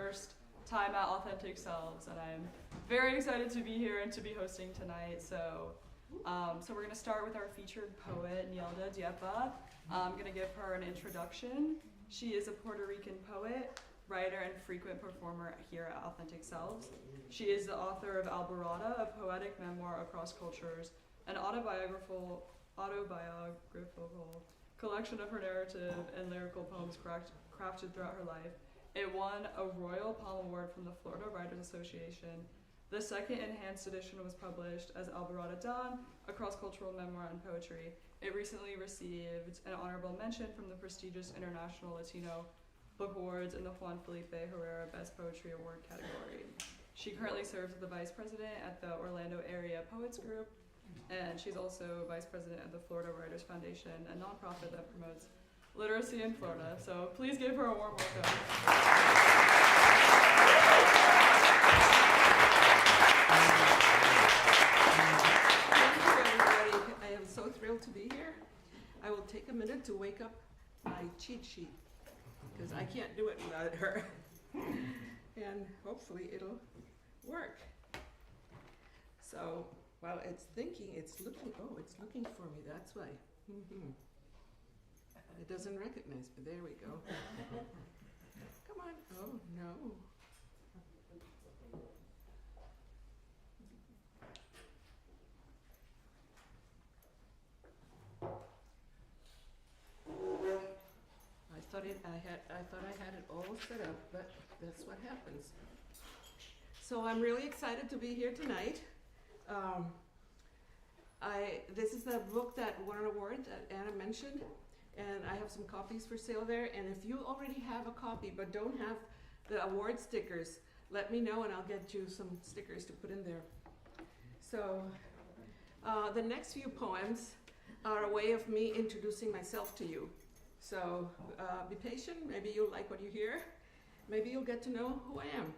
first time at Authentic Selves, and I'm very excited to be here and to be hosting tonight. So we're going to start with our featured poet, Nielda Diepa. I'm going to give her an introduction. She is a Puerto Rican poet, writer, and frequent performer here at Authentic Selves. She is the author of Alborada, a poetic memoir across cultures, an autobiographical collection of her narrative and lyrical poems crafted throughout her life. It won a Royal Palm Award from the Florida Writers Association. The second enhanced edition was published as Alborada Dawn, a cross-cultural memoir and poetry. It recently received an honorable mention from the prestigious International Latino Book Awards in the Juan Felipe Herrera Best Poetry Award category. She currently serves as the Vice President at the Orlando Area Poets Group, and she's also Vice President of the Florida Writers Foundation, a nonprofit that promotes literacy in Florida. So please give her a warm welcome. Thank you, everybody. I am so thrilled to be here. I will take a minute to wake up my cheat sheet, because I can't do it without her. And hopefully it'll work. So while it's thinking, it's looking for me, that's why. It doesn't recognize me, there we go. Come on, oh no. I thought I had it all set up, but that's what happens. So I'm really excited to be here tonight. This is the book that won an award that Anna mentioned, and I have some copies for sale there. And if you already have a copy but don't have the award stickers, let me know and I'll get you some stickers to put in there. So the next few poems are a way of me introducing myself to you. So be patient, maybe you'll like what you hear. Maybe you'll get to know who I am.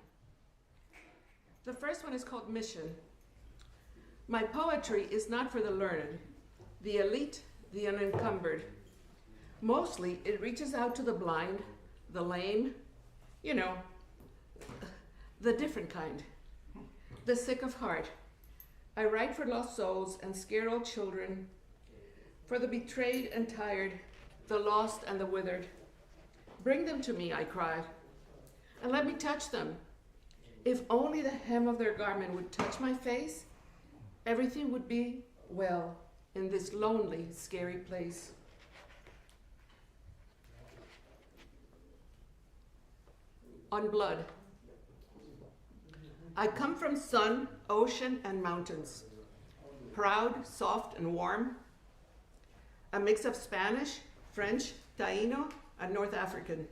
The first one is called Mission. My poetry is not for the learned, the elite, the unencumbered. Mostly it reaches out to the blind, the lame, you know, the different kind, the sick of heart. I write for lost souls and scared old children, for the betrayed and tired, the lost and the withered. Bring them to me, I cry, and let me touch them. If only the hem of their garment would touch my face, everything would be well in this lonely, scary place. On blood. I come from sun, ocean, and mountains. Proud, soft, and warm. A mix of Spanish, French, Taino, and North African.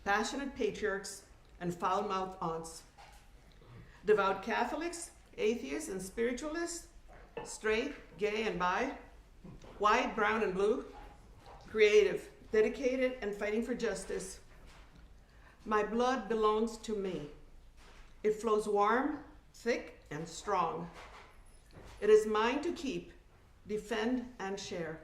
Passionate patriarchs and foul-mouthed aunts. Devout Catholics, atheists and spiritualists, straight, gay, and bi, white, brown, and blue, creative, dedicated, and fighting for justice. My blood belongs to me. It flows warm, thick, and strong. It is mine to keep, defend, and share.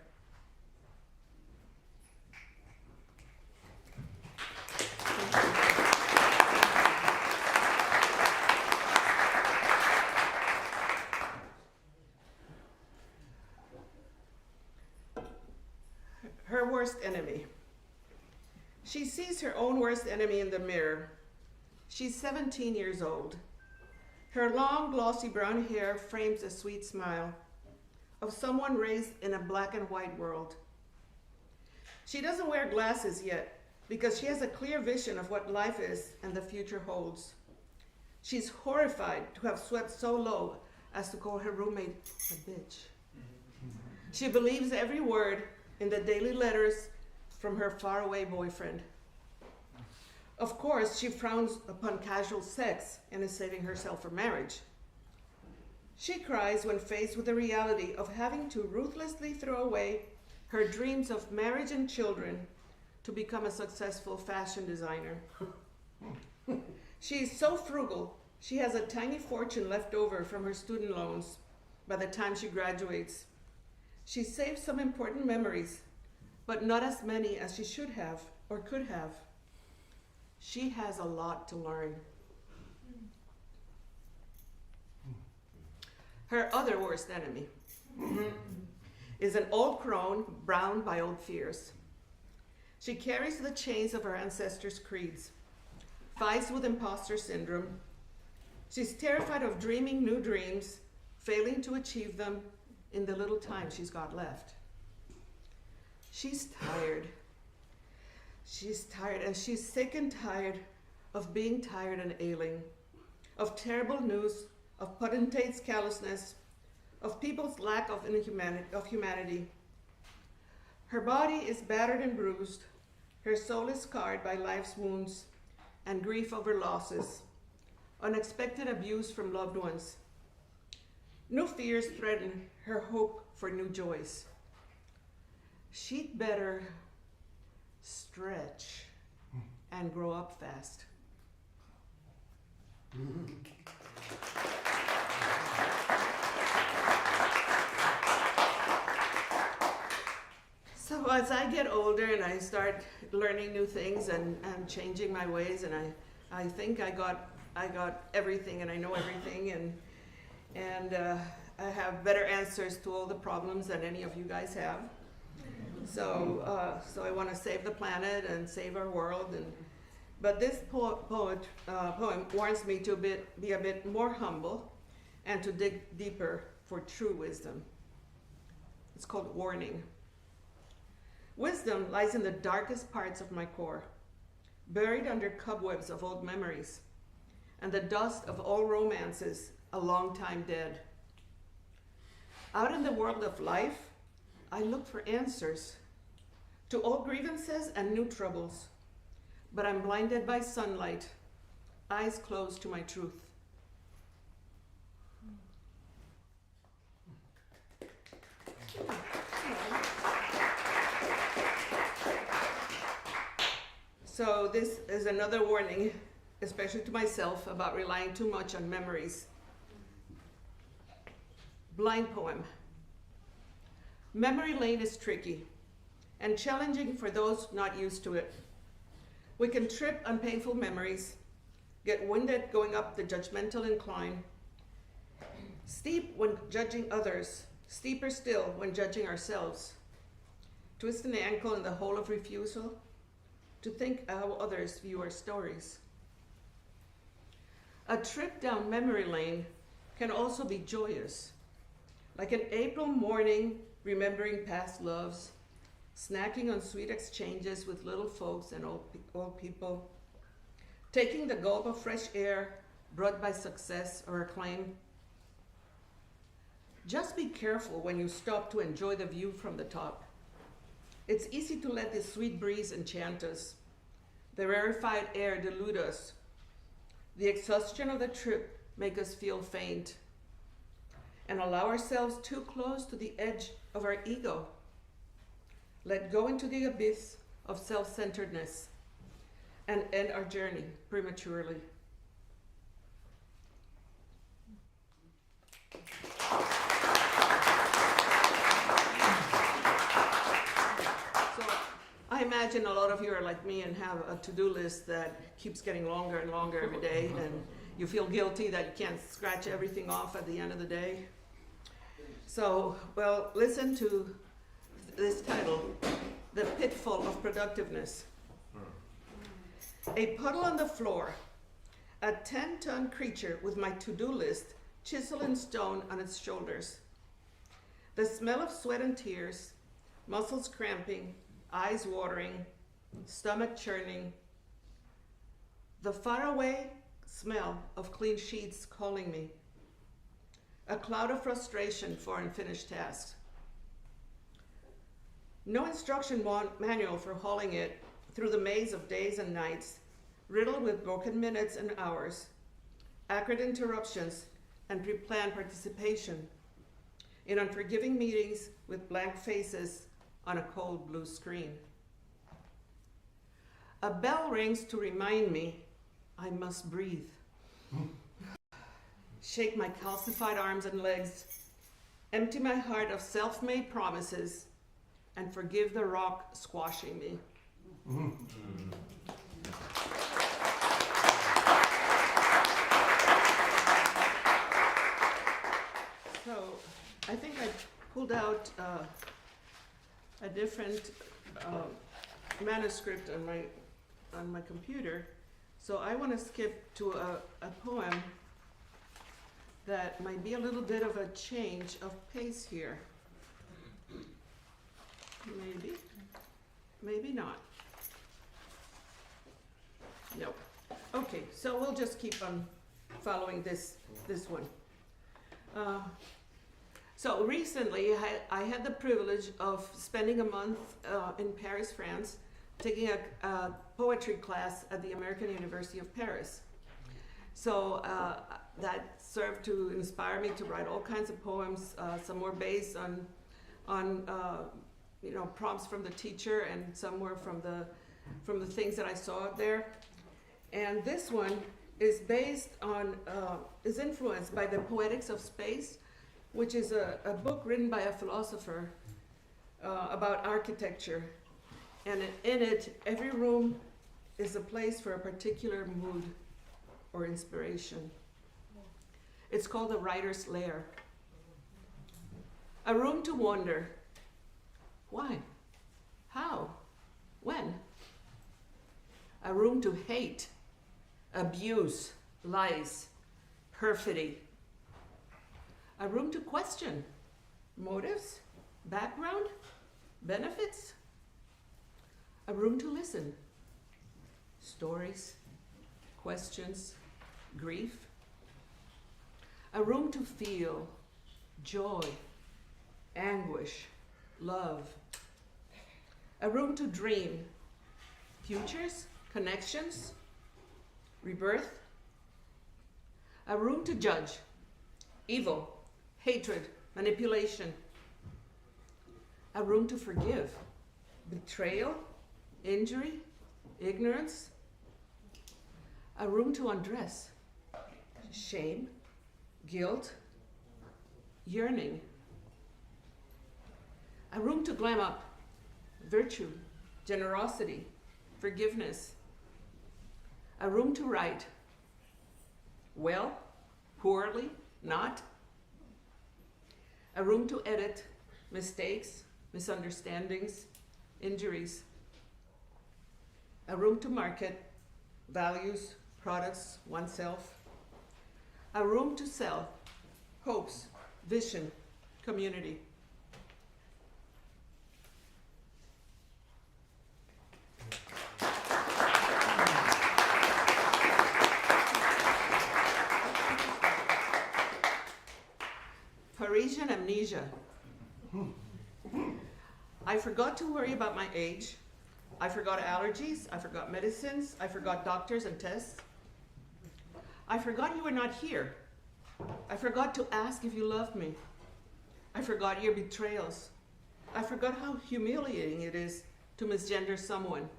Her worst enemy. She sees her own worst enemy in the mirror. She's 17 years old. Her long, glossy brown hair frames a sweet smile of someone raised in a black and white world. She doesn't wear glasses yet because she has a clear vision of what life is and the future holds. She's horrified to have swept so low as to call her roommate a bitch. She believes every word in the daily letters from her faraway boyfriend. Of course, she frowns upon casual sex and is saving herself for marriage. She cries when faced with the reality of having to ruthlessly throw away her dreams of marriage and children to become a successful fashion designer. She is so frugal, she has a tiny fortune left over from her student loans by the time she graduates. She saved some important memories, but not as many as she should have or could have. She has a lot to learn. Her other worst enemy is an old crone browned by old fears. She carries the chains of her ancestors' creeds, fights with imposter syndrome. She's terrified of dreaming new dreams, failing to achieve them in the little time she's got left. She's tired. She's tired, and she's sick and tired of being tired and ailing, of terrible news, of potentates' callousness, of people's lack of humanity. Her body is battered and bruised. Her soul is scarred by life's wounds and grief over losses, unexpected abuse from loved ones. New fears threaten her hope for new joys. She'd better stretch and grow up fast. So as I get older and I start learning new things and changing my ways, and I think I got everything and I know everything, and I have better answers to all the problems than any of you guys have. So I want to save the planet and save our world, but this poem warns me to be a bit more humble and to dig deeper for true wisdom. It's called Warning. Wisdom lies in the darkest parts of my core, buried under cobwebs of old memories and the dust of all romances a long time dead. Out in the world of life, I look for answers to old grievances and new troubles, but I'm blinded by sunlight, eyes closed to my truth. So this is another warning, especially to myself, about relying too much on memories. Blind poem. Memory lane is tricky and challenging for those not used to it. We can trip on painful memories, get winded going up the judgmental incline, steep when judging others, steeper still when judging ourselves, twist an ankle in the hole of refusal to think how others view our stories. A trip down memory lane can also be joyous, like an April morning remembering past loves, snacking on sweet exchanges with little folks and old people, taking the gulp of fresh air brought by success or acclaim. Just be careful when you stop to enjoy the view from the top. It's easy to let the sweet breeze enchant us, the rarefied air delude us, the exhaustion of the trip make us feel faint, and allow ourselves too close to the edge of our ego. Let go into the abyss of self-centeredness and end our journey prematurely. I imagine a lot of you are like me and have a to-do list that keeps getting longer and longer every day, and you feel guilty that you can't scratch everything off at the end of the day. So, well, listen to this title, The Pitfall of Productiveness. A puddle on the floor, a 10-ton creature with my to-do list chisel in stone on its shoulders. The smell of sweat and tears, muscles cramping, eyes watering, stomach churning. The faraway smell of clean sheets calling me. A cloud of frustration for unfinished tasks. No instruction manual for hauling it through the maze of days and nights, riddled with broken minutes and hours, acrid interruptions, and pre-planned participation in unforgiving meetings with blank faces on a cold blue screen. A bell rings to remind me I must breathe. Shake my calcified arms and legs, empty my heart of self-made promises, and forgive the rock squashing me. a different manuscript on my computer. So I want to skip to a poem that might be a little bit of a change of pace here. Maybe, maybe not. No. Okay, so we'll just keep on following this one. So recently, I had the privilege of spending a month in Paris, France, taking a poetry class at the American University of Paris. So that served to inspire me to write all kinds of poems. Some were based on prompts from the teacher, and some were from the things that I saw out there. And this one is is influenced by the Poetics of Space, which is a book written by a philosopher about architecture. And in it, every room is a place for a particular mood or inspiration. It's called the writer's lair. A room to wonder. Why? How? When? A room to hate, abuse, lies, perfidy. A room to question motives, background, benefits. A room to listen, stories, questions, grief. A room to feel joy, anguish, love. A room to dream futures, connections, rebirth. A room to judge evil, hatred, manipulation. A room to forgive betrayal, injury, ignorance. A room to undress shame, guilt, yearning. A room to glam up virtue, generosity, forgiveness. A room to write well, poorly, not. A room to edit mistakes, misunderstandings, injuries. A room to market values, products, oneself. A room to sell hopes, vision, community. Parisian amnesia. I forgot to worry about my age. I forgot allergies. I forgot medicines. I forgot doctors and tests. I forgot you were not here. I forgot to ask if you loved me. I forgot your betrayals. I forgot how humiliating it is to misgender someone.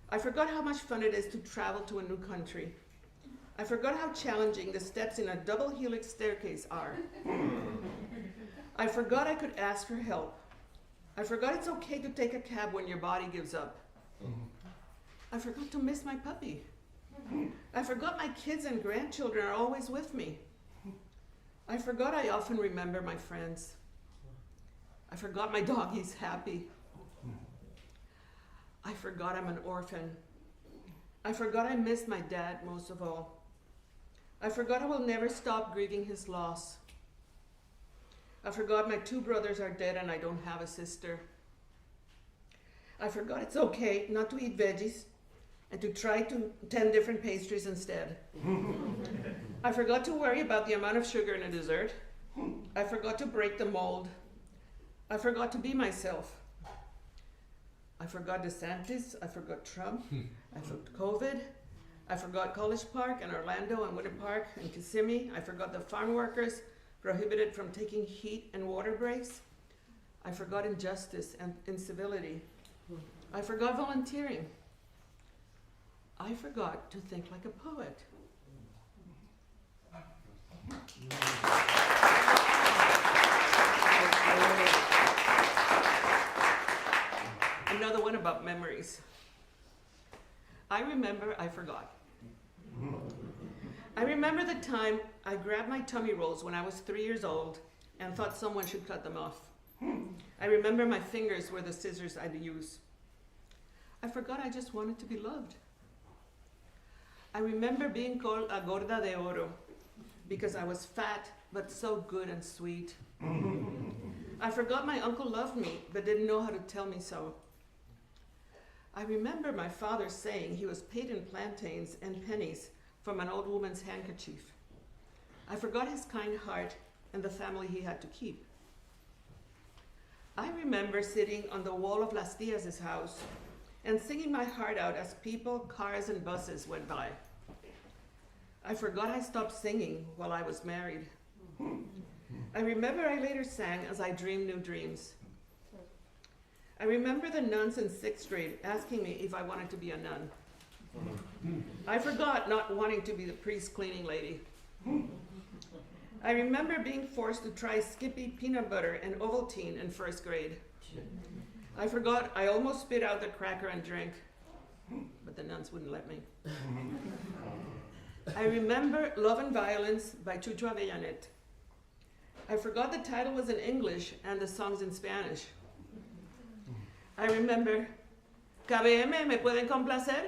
I forgot how much fun it is to travel to a new country. I forgot how challenging the steps in a double helix staircase are. I forgot I could ask for help. I forgot it's okay to take a cab when your body gives up. I forgot to miss my puppy. I forgot my kids and grandchildren are always with me. I forgot I often remember my friends. I forgot my doggy's happy. I forgot I'm an orphan. I forgot I miss my dad most of all. I forgot I will never stop grieving his loss. I forgot my 2 brothers are dead and I don't have a sister. I forgot it's okay not to eat veggies and to try 10 different pastries instead. I forgot to worry about the amount of sugar in a dessert. I forgot to break the mold. I forgot to be myself. I forgot DeSantis. I forgot Trump. I forgot COVID. I forgot College Park and Orlando and Winter Park and Kissimmee. I forgot the farm workers prohibited from taking heat and water breaks. I forgot injustice and incivility. I forgot volunteering. I forgot to think like a poet. Another one about memories. I remember I forgot. I remember the time I grabbed my tummy rolls when I was 3 years old and thought someone should cut them off. I remember my fingers were the scissors I'd use. I forgot I just wanted to be loved. I remember being called a gorda de oro because I was fat but so good and sweet. I forgot my uncle loved me but didn't know how to tell me so. I remember my father saying he was paid in plantains and pennies from an old woman's handkerchief. I forgot his kind heart and the family he had to keep. I remember sitting on the wall of Las Tias' house and singing my heart out as people, cars, and buses went by. I forgot I stopped singing while I was married. I remember I later sang as I dreamed new dreams. I remember the nuns in 6th grade asking me if I wanted to be a nun. I forgot not wanting to be the priest cleaning lady. I remember being forced to try Skippy peanut butter and Ovaltine in 1st grade. I forgot I almost spit out the cracker and drink, but the nuns wouldn't let me. I remember Love and Violence by Chucho Avellanet. I forgot the title was in English and the song's in Spanish. I remember, KBM, ¿me pueden complacer?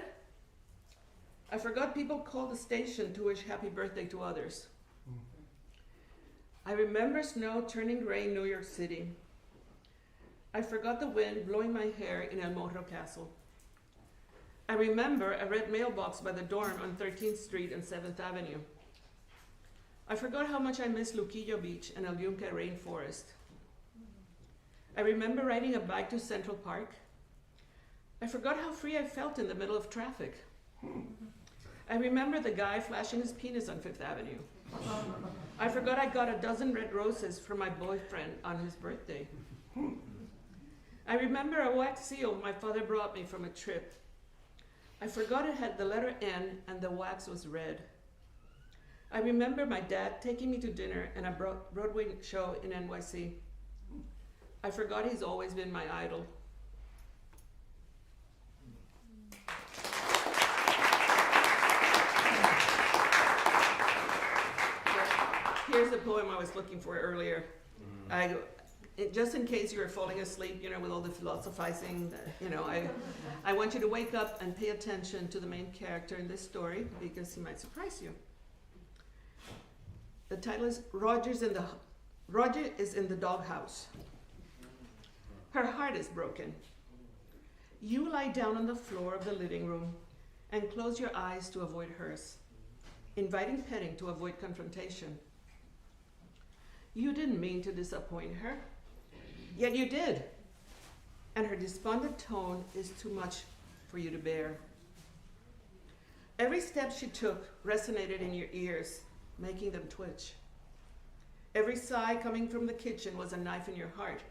I forgot people called the station to wish happy birthday to others. I remember snow turning gray in New York City. I forgot the wind blowing my hair in El Morro Castle. I remember a red mailbox by the dorm on 13th Street and 7th Avenue. I forgot how much I miss Luquillo Beach and El Yunque Rainforest. I remember riding a bike to Central Park. I forgot how free I felt in the middle of traffic. I remember the guy flashing his penis on 5th Avenue. I forgot I got a dozen red roses from my boyfriend on his birthday. I remember a wax seal my father brought me from a trip. I forgot it had the letter N and the wax was red. I remember my dad taking me to dinner and a Broadway show in NYC. I forgot he's always been my idol. Here's the poem I was looking for earlier. Just in case you were falling asleep, with all the philosophizing, I want you to wake up and pay attention to the main character in this story because he might surprise you. The title is Roger is in the doghouse. Her heart is broken. You lie down on the floor of the living room and close your eyes to avoid hers, inviting petting to avoid confrontation. You didn't mean to disappoint her, yet you did. And her despondent tone is too much for you to bear. Every step she took resonated in your ears, making them twitch. Every sigh coming from the kitchen was a knife in your heart.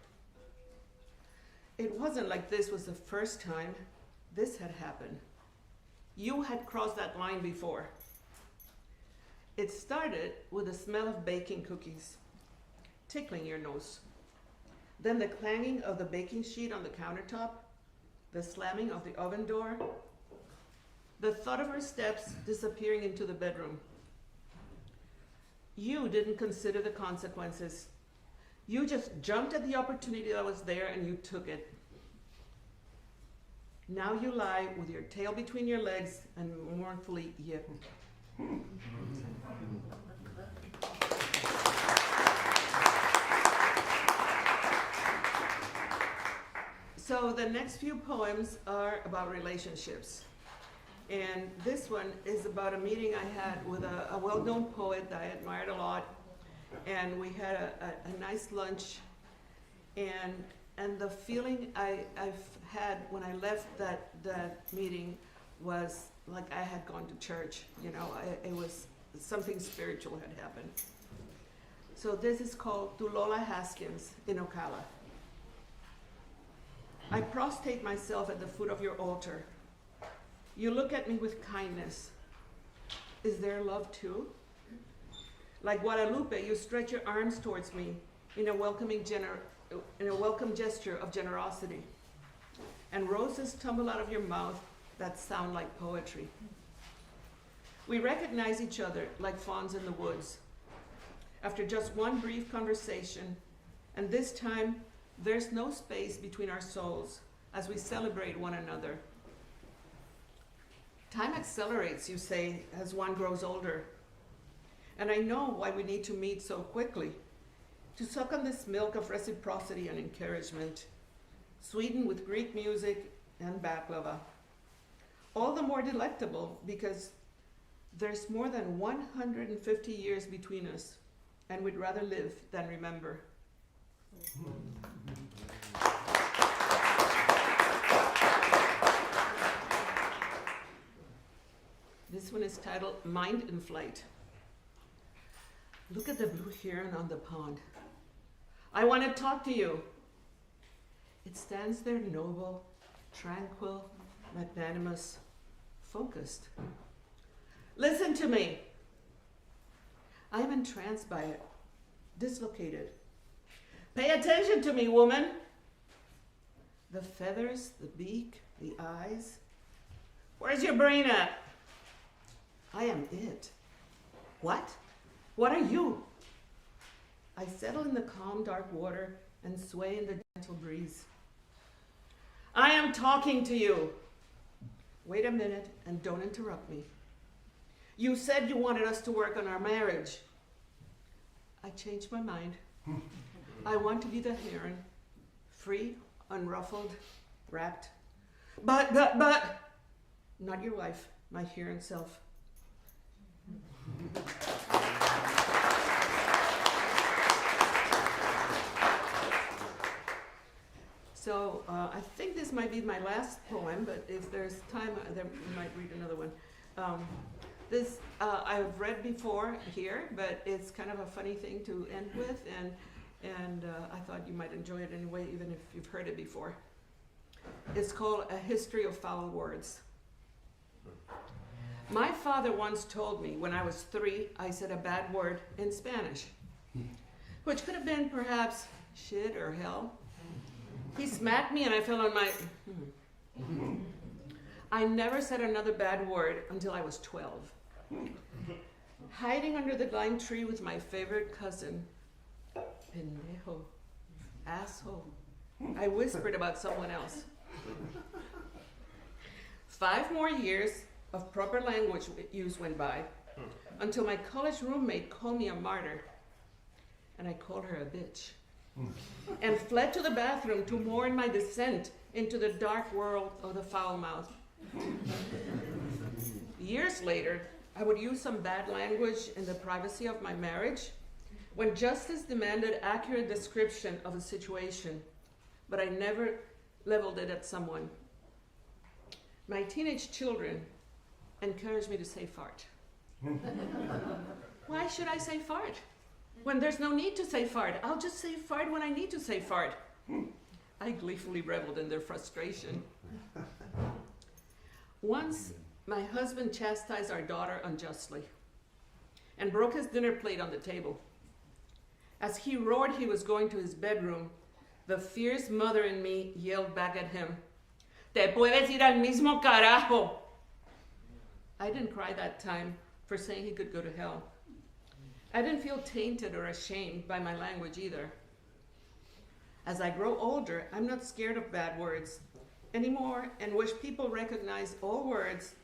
It wasn't like this was the first time this had happened. You had crossed that line before. It started with the smell of baking cookies, tickling your nose. Then the clanging of the baking sheet on the countertop, the slamming of the oven door, the thud of her steps disappearing into the bedroom. You didn't consider the consequences. You just jumped at the opportunity that was there and you took it. Now you lie with your tail between your legs and mournfully yip. So the next few poems are about relationships. And this one is about a meeting I had with a well-known poet that I admired a lot. And we had a nice lunch. And the feeling I've had when I left that meeting was like I had gone to church. It was something spiritual had happened. So this is called To Lola Haskins in Ocala. I prostrate myself at the foot of your altar. You look at me with kindness. Is there love too? Like Guadalupe, you stretch your arms towards me in a welcome gesture of generosity. And roses tumble out of your mouth that sound like poetry. We recognize each other like fawns in the woods. After just one brief conversation, and this time There's no space between our souls as we celebrate one another. Time accelerates, you say, as one grows older. And I know why we need to meet so quickly, to suck on this milk of reciprocity and encouragement, sweetened with Greek music and baklava. All the more delectable because there's more than 150 years between us, and we'd rather live than remember. This one is titled Mind in Flight. Look at the blue heron on the pond. I want to talk to you. It stands there noble, tranquil, magnanimous, focused. Listen to me. I am entranced by it, dislocated. Pay attention to me, woman. The feathers, the beak, the eyes. Where's your brain at? I am it. What? What are you? I settle in the calm, dark water and sway in the gentle breeze. I am talking to you. Wait a minute and don't interrupt me. You said you wanted us to work on our marriage. I changed my mind. I want to be the heron, free, unruffled, wrapped. But, not your wife, my heron self. So I think this might be my last poem, but if there's time, I might read another one. This I've read before here, but it's kind of a funny thing to end with, and I thought you might enjoy it anyway, even if you've heard it before. It's called A History of Foul Words. My father once told me when I was 3, I said a bad word in Spanish, which could have been perhaps shit or hell. He smacked me and I fell on my... I never said another bad word until I was 12. Hiding under the lime tree with my favorite cousin, pendejo, asshole, I whispered about someone else. 5 more years of proper language use went by until my college roommate called me a martyr, and I called her a bitch, and fled to the bathroom to mourn my descent into the dark world of the foul mouth. Years later, I would use some bad language in the privacy of my marriage when justice demanded accurate description of a situation, but I never leveled it at someone. My teenage children encouraged me to say fart. Why should I say fart? When there's no need to say fart. I'll just say fart when I need to say fart. I gleefully reveled in their frustration. Once, my husband chastised our daughter unjustly and broke his dinner plate on the table. As he roared he was going to his bedroom, the fierce mother in me yelled back at him, "Te puedes ir al mismo carajo." I didn't cry that time for saying he could go to hell. I didn't feel tainted or ashamed by my language either. As I grow older, I'm not scared of bad words anymore and wish people recognize all words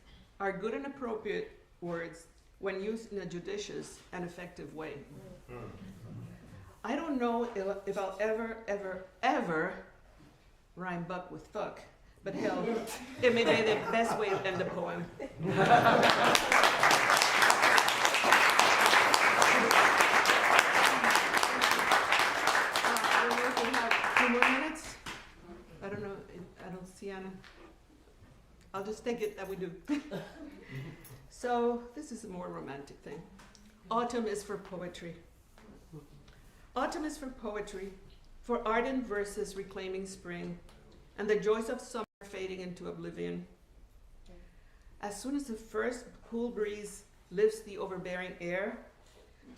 are good and appropriate words when used in a judicious and effective way. I don't know if I'll ever rhyme buck with fuck, but hell, it may be the best way to end the poem. I don't know if we have 2 more minutes. I don't know. I don't see Anna. I'll just take it that we do. So this is a more romantic thing. Autumn is for poetry. Autumn is for poetry, for ardent verses reclaiming spring, and the joys of summer fading into oblivion. As soon as the first cool breeze lifts the overbearing air,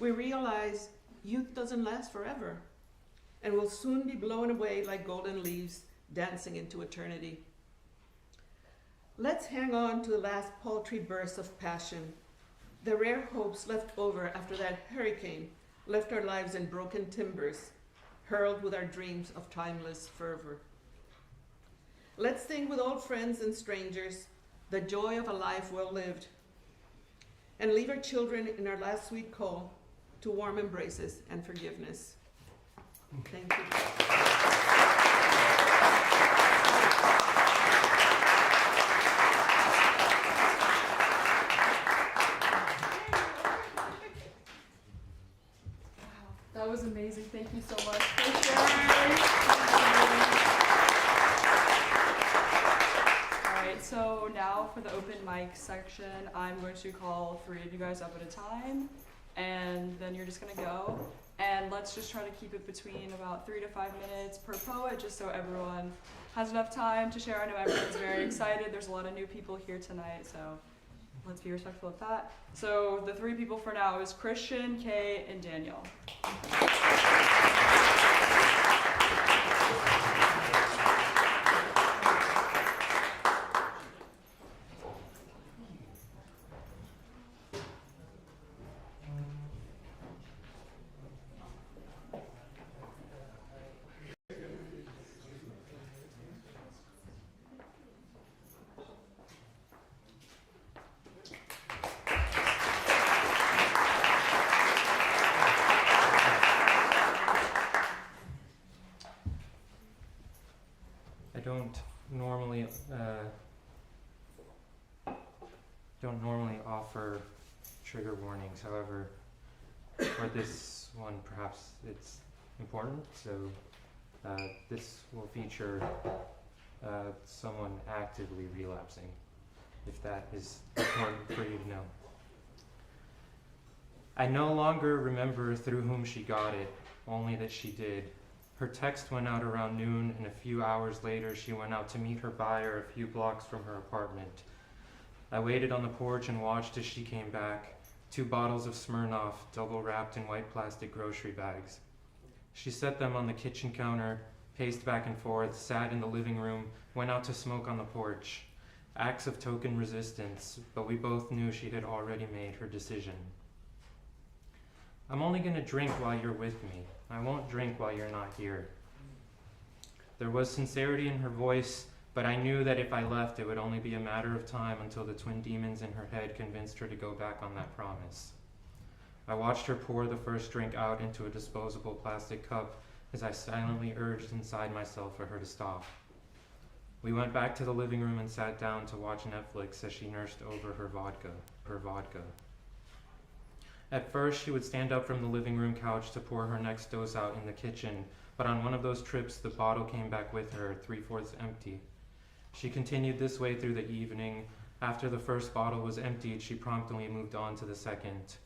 we realize youth doesn't last forever, and will soon be blown away like golden leaves dancing into eternity. Let's hang on to the last paltry bursts of passion, the rare hopes left over after that hurricane left our lives in broken timbers, hurled with our dreams of timeless fervor. Let's sing with old friends and strangers the joy of a life well lived, and leave our children in our last sweet call to warm embraces and forgiveness. Thank you. That was amazing. Thank you so much for sharing. Alright, so now for the open mic section, I'm going to call 3 of you guys up at a time, and then you're just going to go. And let's just try to keep it between about 3 to 5 minutes per poet, just so everyone has enough time to share. I know everyone's very excited. There's a lot of new people here tonight, so let's be respectful of that. So the 3 people for now is Christian, Kay, and Daniel. don't normally offer trigger warnings. However, for this one, perhaps it's important. So this will feature someone actively relapsing, if that is important for you to know. I no longer remember through whom she got it, only that she did. Her text went out around noon, and a few hours later she went out to meet her buyer a few blocks from her apartment. I waited on the porch and watched as she came back, 2 bottles of Smirnoff, double wrapped in white plastic grocery bags. She set them on the kitchen counter, paced back and forth, sat in the living room, went out to smoke on the porch. Acts of token resistance, but we both knew she had already made her decision. I'm only going to drink while you're with me. I won't drink while you're not here. There was sincerity in her voice, but I knew that if I left, it would only be a matter of time until the twin demons in her head convinced her to go back on that promise. I watched her pour the first drink out into a disposable plastic cup as I silently urged inside myself for her to stop. We went back to the living room and sat down to watch Netflix as she nursed over her vodka. At first, she would stand up from the living room couch to pour her next dose out in the kitchen, but on one of those trips, the bottle came back with her, 3/4 empty. She continued this way through the evening. After the first bottle was emptied, she promptly moved on to the second.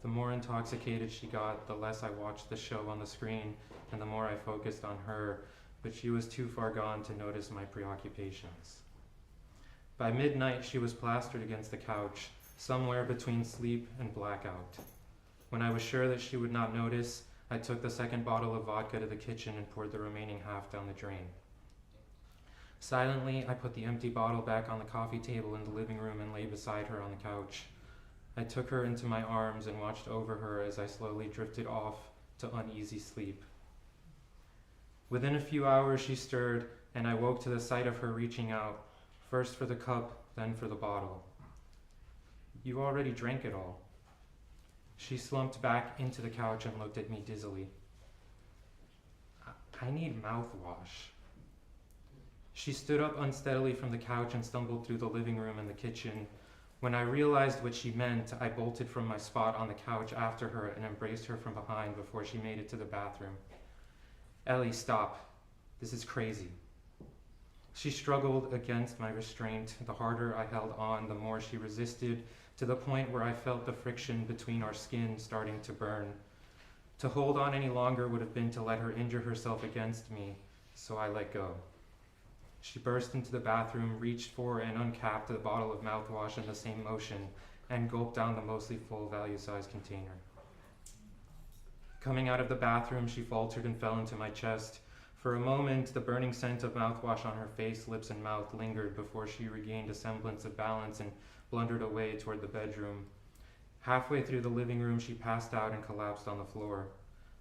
The more intoxicated she got, the less I watched the show on the screen, and the more I focused on her, but she was too far gone to notice my preoccupations. By midnight, she was plastered against the couch, somewhere between sleep and blackout. When I was sure that she would not notice, I took the second bottle of vodka to the kitchen and poured the remaining half down the drain. Silently, I put the empty bottle back on the coffee table in the living room and lay beside her on the couch. I took her into my arms and watched over her as I slowly drifted off to uneasy sleep. Within a few hours, she stirred, and I woke to the sight of her reaching out, first for the cup, then for the bottle. You already drank it all. She slumped back into the couch and looked at me dizzily. I need mouthwash. She stood up unsteadily from the couch and stumbled through the living room and the kitchen. When I realized what she meant, I bolted from my spot on the couch after her and embraced her from behind before she made it to the bathroom. Ellie, stop. This is crazy. She struggled against my restraint. The harder I held on, the more she resisted, to the point where I felt the friction between our skin starting to burn. To hold on any longer would have been to let her injure herself against me, so I let go. She burst into the bathroom, reached for and uncapped the bottle of mouthwash in the same motion, and gulped down the mostly full value-sized container. Coming out of the bathroom, she faltered and fell into my chest. For a moment, the burning scent of mouthwash on her face, lips, and mouth lingered before she regained a semblance of balance and blundered away toward the bedroom. Halfway through the living room, she passed out and collapsed on the floor.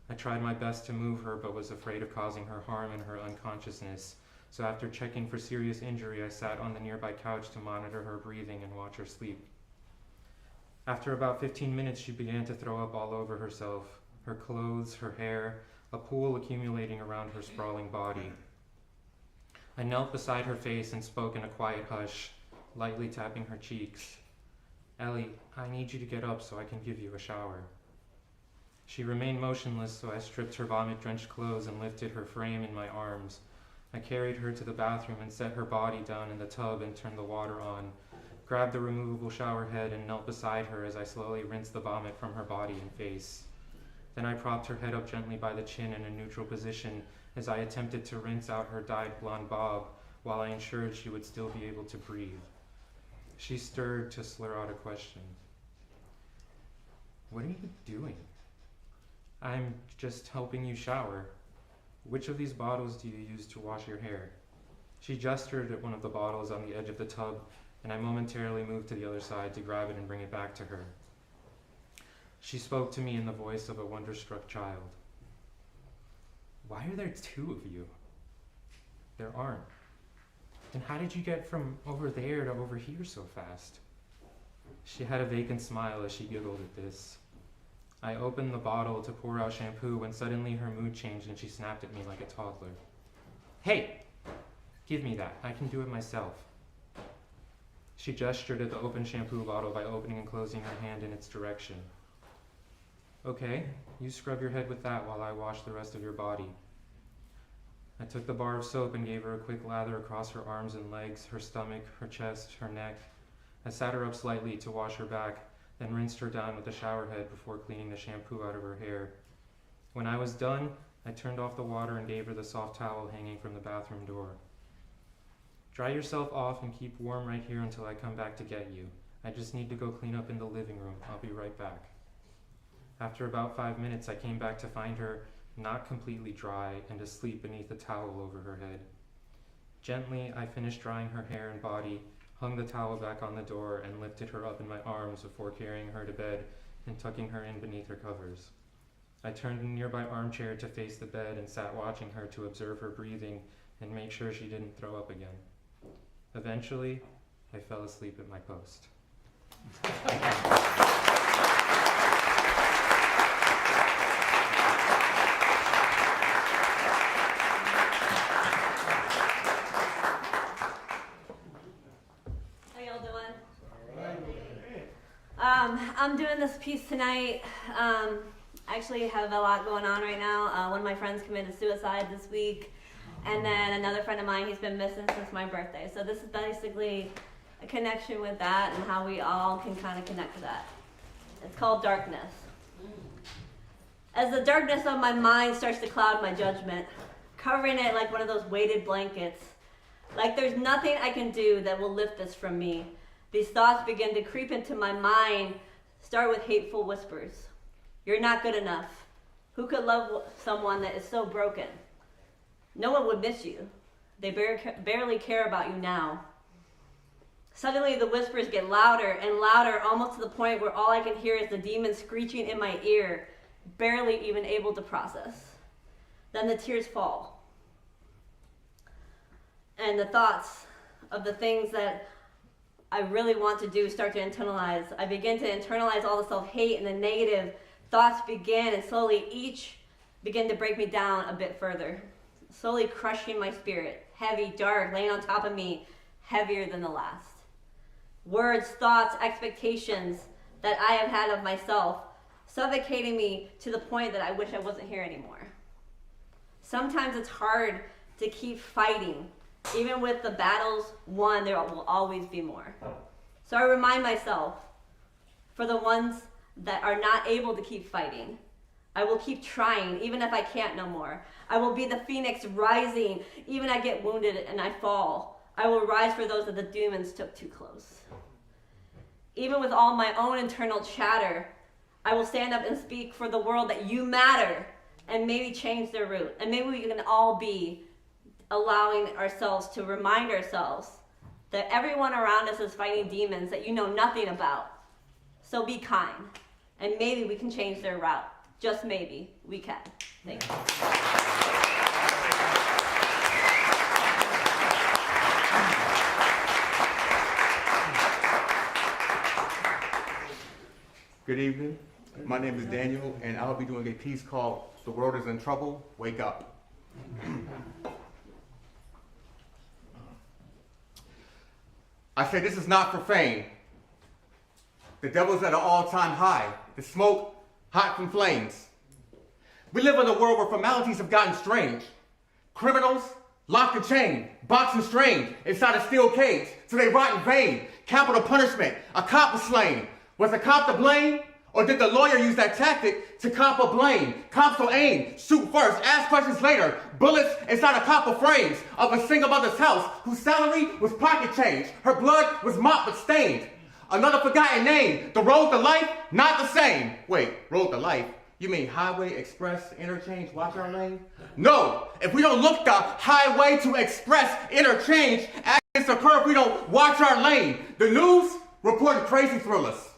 I tried my best to move her, but was afraid of causing her harm in her unconsciousness. So after checking for serious injury, I sat on the nearby couch to monitor her breathing and watch her sleep. After about 15 minutes, she began to throw up all over herself, her clothes, her hair, a pool accumulating around her sprawling body. I knelt beside her face and spoke in a quiet hush, lightly tapping her cheeks. "Ellie, I need you to get up so I can give you a shower." She remained motionless, so I stripped her vomit-drenched clothes and lifted her frame in my arms. I carried her to the bathroom and set her body down in the tub and turned the water on, grabbed the removable shower head and knelt beside her as I slowly rinsed the vomit from her body and face. Then I propped her head up gently by the chin in a neutral position as I attempted to rinse out her dyed blonde bob while I ensured she would still be able to breathe. She stirred to slur out a question. "What are you doing?" "I'm just helping you shower. Which of these bottles do you use to wash your hair?" She gestured at one of the bottles on the edge of the tub, and I momentarily moved to the other side to grab it and bring it back to her. She spoke to me in the voice of a wonder-struck child. "Why are there two of you?" "There aren't." "Then how did you get from over there to over here so fast?" She had a vacant smile as she giggled at this. I opened the bottle to pour out shampoo when suddenly her mood changed and she snapped at me like a toddler. "Hey! Give me that. I can do it myself." She gestured at the open shampoo bottle by opening and closing her hand in its direction. "Okay, you scrub your head with that while I wash the rest of your body." I took the bar of soap and gave her a quick lather across her arms and legs, her stomach, her chest, her neck. I sat her up slightly to wash her back, then rinsed her down with a shower head before cleaning the shampoo out of her hair. When I was done, I turned off the water and gave her the soft towel hanging from the bathroom door. "Dry yourself off and keep warm right here until I come back to get you. I just need to go clean up in the living room. I'll be right back." After about 5 minutes, I came back to find her not completely dry and asleep beneath a towel over her head. Gently, I finished drying her hair and body, hung the towel back on the door, and lifted her up in my arms before carrying her to bed and tucking her in beneath her covers. I turned a nearby armchair to face the bed and sat watching her to observe her breathing and make sure she didn't throw up again. Eventually, I fell asleep at my post. I'm doing this piece tonight. I actually have a lot going on right now. One of my friends committed suicide this week, and then another friend of mine, he's been missing since my birthday. So this is basically a connection with that and how we all can kind of connect to that. It's called darkness. As the darkness of my mind starts to cloud my judgment, covering it like one of those weighted blankets, like there's nothing I can do that will lift this from me. These thoughts begin to creep into my mind, start with hateful whispers. "You're not good enough. Who could love someone that is so broken? No one would miss you. They barely care about you now." Suddenly the whispers get louder and louder, almost to the point where all I can hear is the demon screeching in my ear, barely even able to process. Then the tears fall. And the thoughts of the things that I really want to do start to internalize. I begin to internalize all the self-hate and the negative thoughts begin, and slowly each begin to break me down a bit further, slowly crushing my spirit, heavy, dark, laying on top of me, heavier than the last. Words, thoughts, expectations that I have had of myself, suffocating me to the point that I wish I wasn't here anymore. Sometimes it's hard to keep fighting. Even with the battles won, there will always be more. So I remind myself, for the ones that are not able to keep fighting, I will keep trying, even if I can't no more. I will be the phoenix rising, even I get wounded and I fall. I will rise for those that the demons took too close. Even with all my own internal chatter, I will stand up and speak for the world that you matter, and maybe change their route. And maybe we can all be allowing ourselves to remind ourselves that everyone around us is fighting demons that you know nothing about. So be kind, and maybe we can change their route. just maybe, we can. Thank you. Good evening. My name is Daniel, and I'll be doing a piece called "The World is in Trouble, Wake Up." I say this is not for fame. The devil's at an all-time high. The smoke hot from flames. We live in a world where formalities have gotten strange. Criminals locked and chained, boxed and strained inside a steel cage, so they rot in vain. Capital punishment. A cop was slain. Was the cop to blame? Or did the lawyer use that tactic to cop a blame? Cops will aim, shoot first, ask questions later. Bullets inside a couple frames of a single mother's house whose salary was pocket change. Her blood was mopped but stained. Another forgotten name. The road to life, not the same. Wait, road to life? You mean highway, express, interchange, watch our lane? No, if we don't look the highway to express, interchange, accidents occur if we don't watch our lane. The news reported crazy thrillers.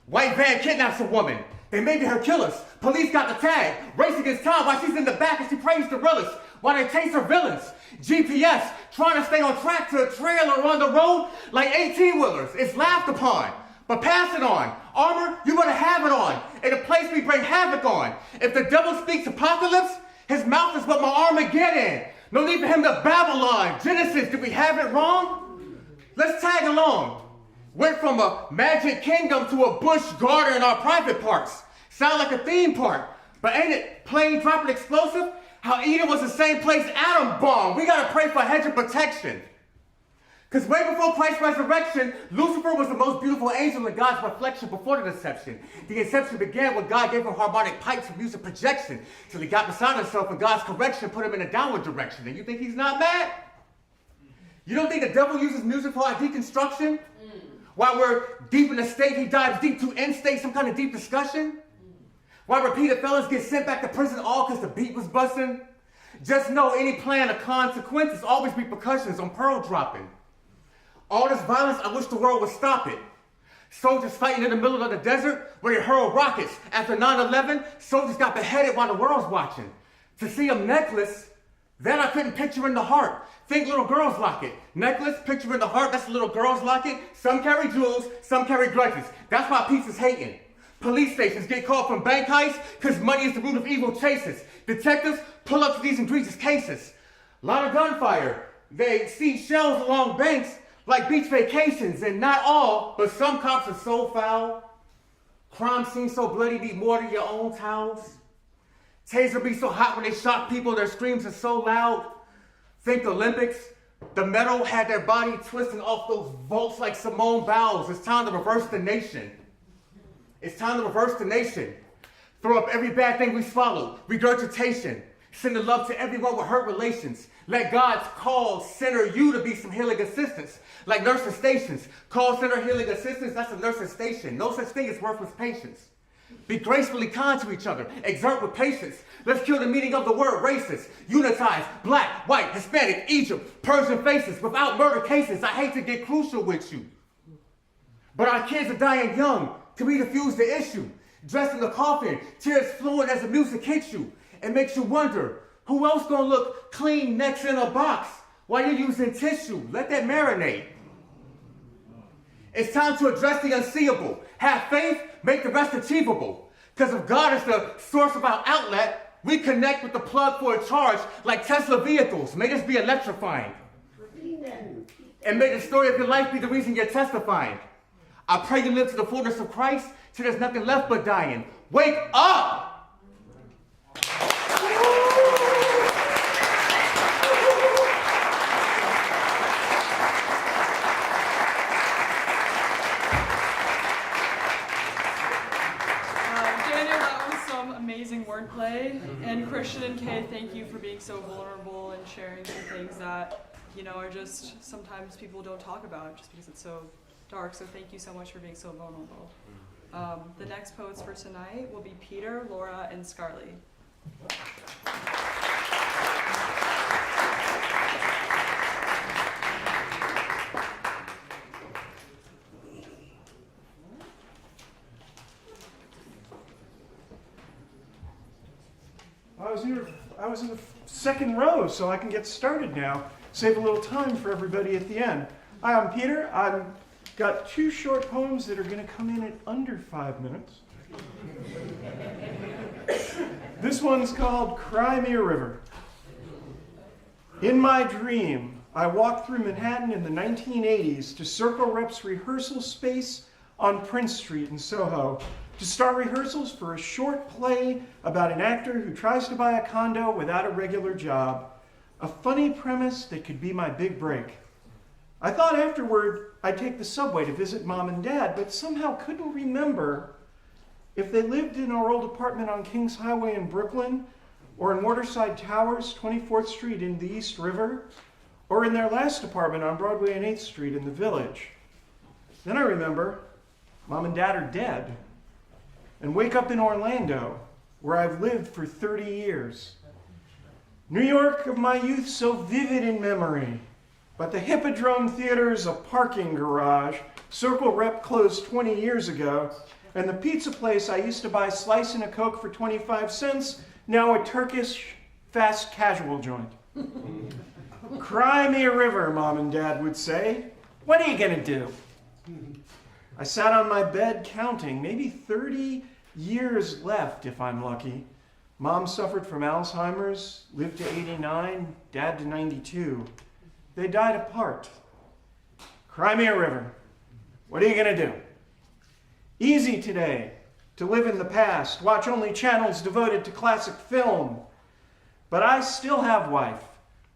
White van kidnaps a woman. They may be her killers. Police got the tag. Race against time while she's in the back and she prays the realest. While they chase her villains. GPS trying to stay on track to a trailer on the road like 18-wheelers. It's laughed upon. But pass it on. Armor, you better have it on. In a place we bring havoc on. If the devil speaks apocalypse, his mouth is what my Armageddon. No need for him to Babylon. Genesis, did we have it wrong? Let's tag along. Went from a magic kingdom to a bush garden in our private parks. Sound like a theme park, but ain't it plain dropping explosive? How Eden was the same place Adam bombed. We gotta pray for a hedge of protection. Because way before Christ's resurrection, Lucifer was the most beautiful angel in God's reflection before the deception. The inception began when God gave him harmonic pipes for music projection, till he got beside himself and God's correction put him in a downward direction. And you think he's not mad? You don't think the devil uses music for our deconstruction? While we're deep in the state, he dives deep to end state, some kind of deep discussion. While repeated felons get sent back to prison all because the beat was busting. Just know any plan of consequences, always repercussions on pearl dropping. All this violence, I wish the world would stop it. Soldiers fighting in the middle of the desert where they hurl rockets. After 9/11, soldiers got beheaded while the world's watching. To see them necklace, that I couldn't picture in the heart. Think little girls locket. Necklace, picture in the heart, that's a little girl's locket. Some carry jewels, some carry grudges. That's why peace is hating. Police stations get called from bank heists because money is the root of evil chases. Detectives pull up to these egregious cases. A lot of gunfire. They see shells along banks like beach vacations, and not all, but some cops are so foul. Crime scenes so bloody, need more than your own towels. Taser be so hot when they shock people, their screams are so loud. Think Olympics, the metal had their body twisting off those vaults like Simone Biles. It's time to reverse the nation. It's time to reverse the nation. Throw up every bad thing we swallow. Regurgitation. Send the love to everyone with hurt relations. Let God's call center you to be some healing assistance. Like nursing stations. Call center healing assistance, that's a nursing station. No such thing as worthless patience. Be gracefully kind to each other. Exert with patience. Let's kill the meaning of the word racist. Unitize black, white, Hispanic, Egypt, Persian faces without murder cases. I hate to get crucial with you. But our kids are dying young. Can we defuse the issue? Dressed in the coffin, tears flowing as the music hits you. It makes you wonder, who else gonna look clean next in a box while you're using tissue? Let that marinate. It's time to address the unseeable. Have faith, make the rest achievable. Because if God is the source of our outlet, we connect with the plug for a charge like Tesla vehicles. May this be electrifying. And may the story of your life be the reason you're testifying. I pray you live to the fullness of Christ till there's nothing left but dying. Wake up! Amazing wordplay. And Christian and Kay, thank you for being so vulnerable and sharing some things that, are just sometimes people don't talk about just because it's so dark. So thank you so much for being so vulnerable. The next poets for tonight will be Peter, Laura, and Scarly. I was in the second row, so I can get started now. Save a little time for everybody at the end. Hi, I'm Peter. I've got 2 short poems that are going to come in at under 5 minutes. This one's called Cry Me a River. In my dream, I walked through Manhattan in the 1980s to Circle Rep's rehearsal space on Prince Street in Soho to start rehearsals for a short play about an actor who tries to buy a condo without a regular job. A funny premise that could be my big break. I thought afterward I'd take the subway to visit Mom and Dad, but somehow couldn't remember if they lived in our old apartment on Kings Highway in Brooklyn, or in Waterside Towers, 24th Street in the East River, or in their last apartment on Broadway and 8th Street in the Village. Then I remember Mom and Dad are dead, and wake up in Orlando, where I've lived for 30 years. New York of my youth so vivid in memory, but the Hippodrome Theater's a parking garage, Circle Rep closed 20 years ago, and the pizza place I used to buy slice and a Coke for 25 cents, now a Turkish fast casual joint. Cry me a river, Mom and Dad would say. What are you gonna do? I sat on my bed counting, maybe 30 years left if I'm lucky. Mom suffered from Alzheimer's, lived to 89, Dad to 92. They died apart. Cry me a river. What are you gonna do? Easy today to live in the past, watch only channels devoted to classic film. But I still have wife,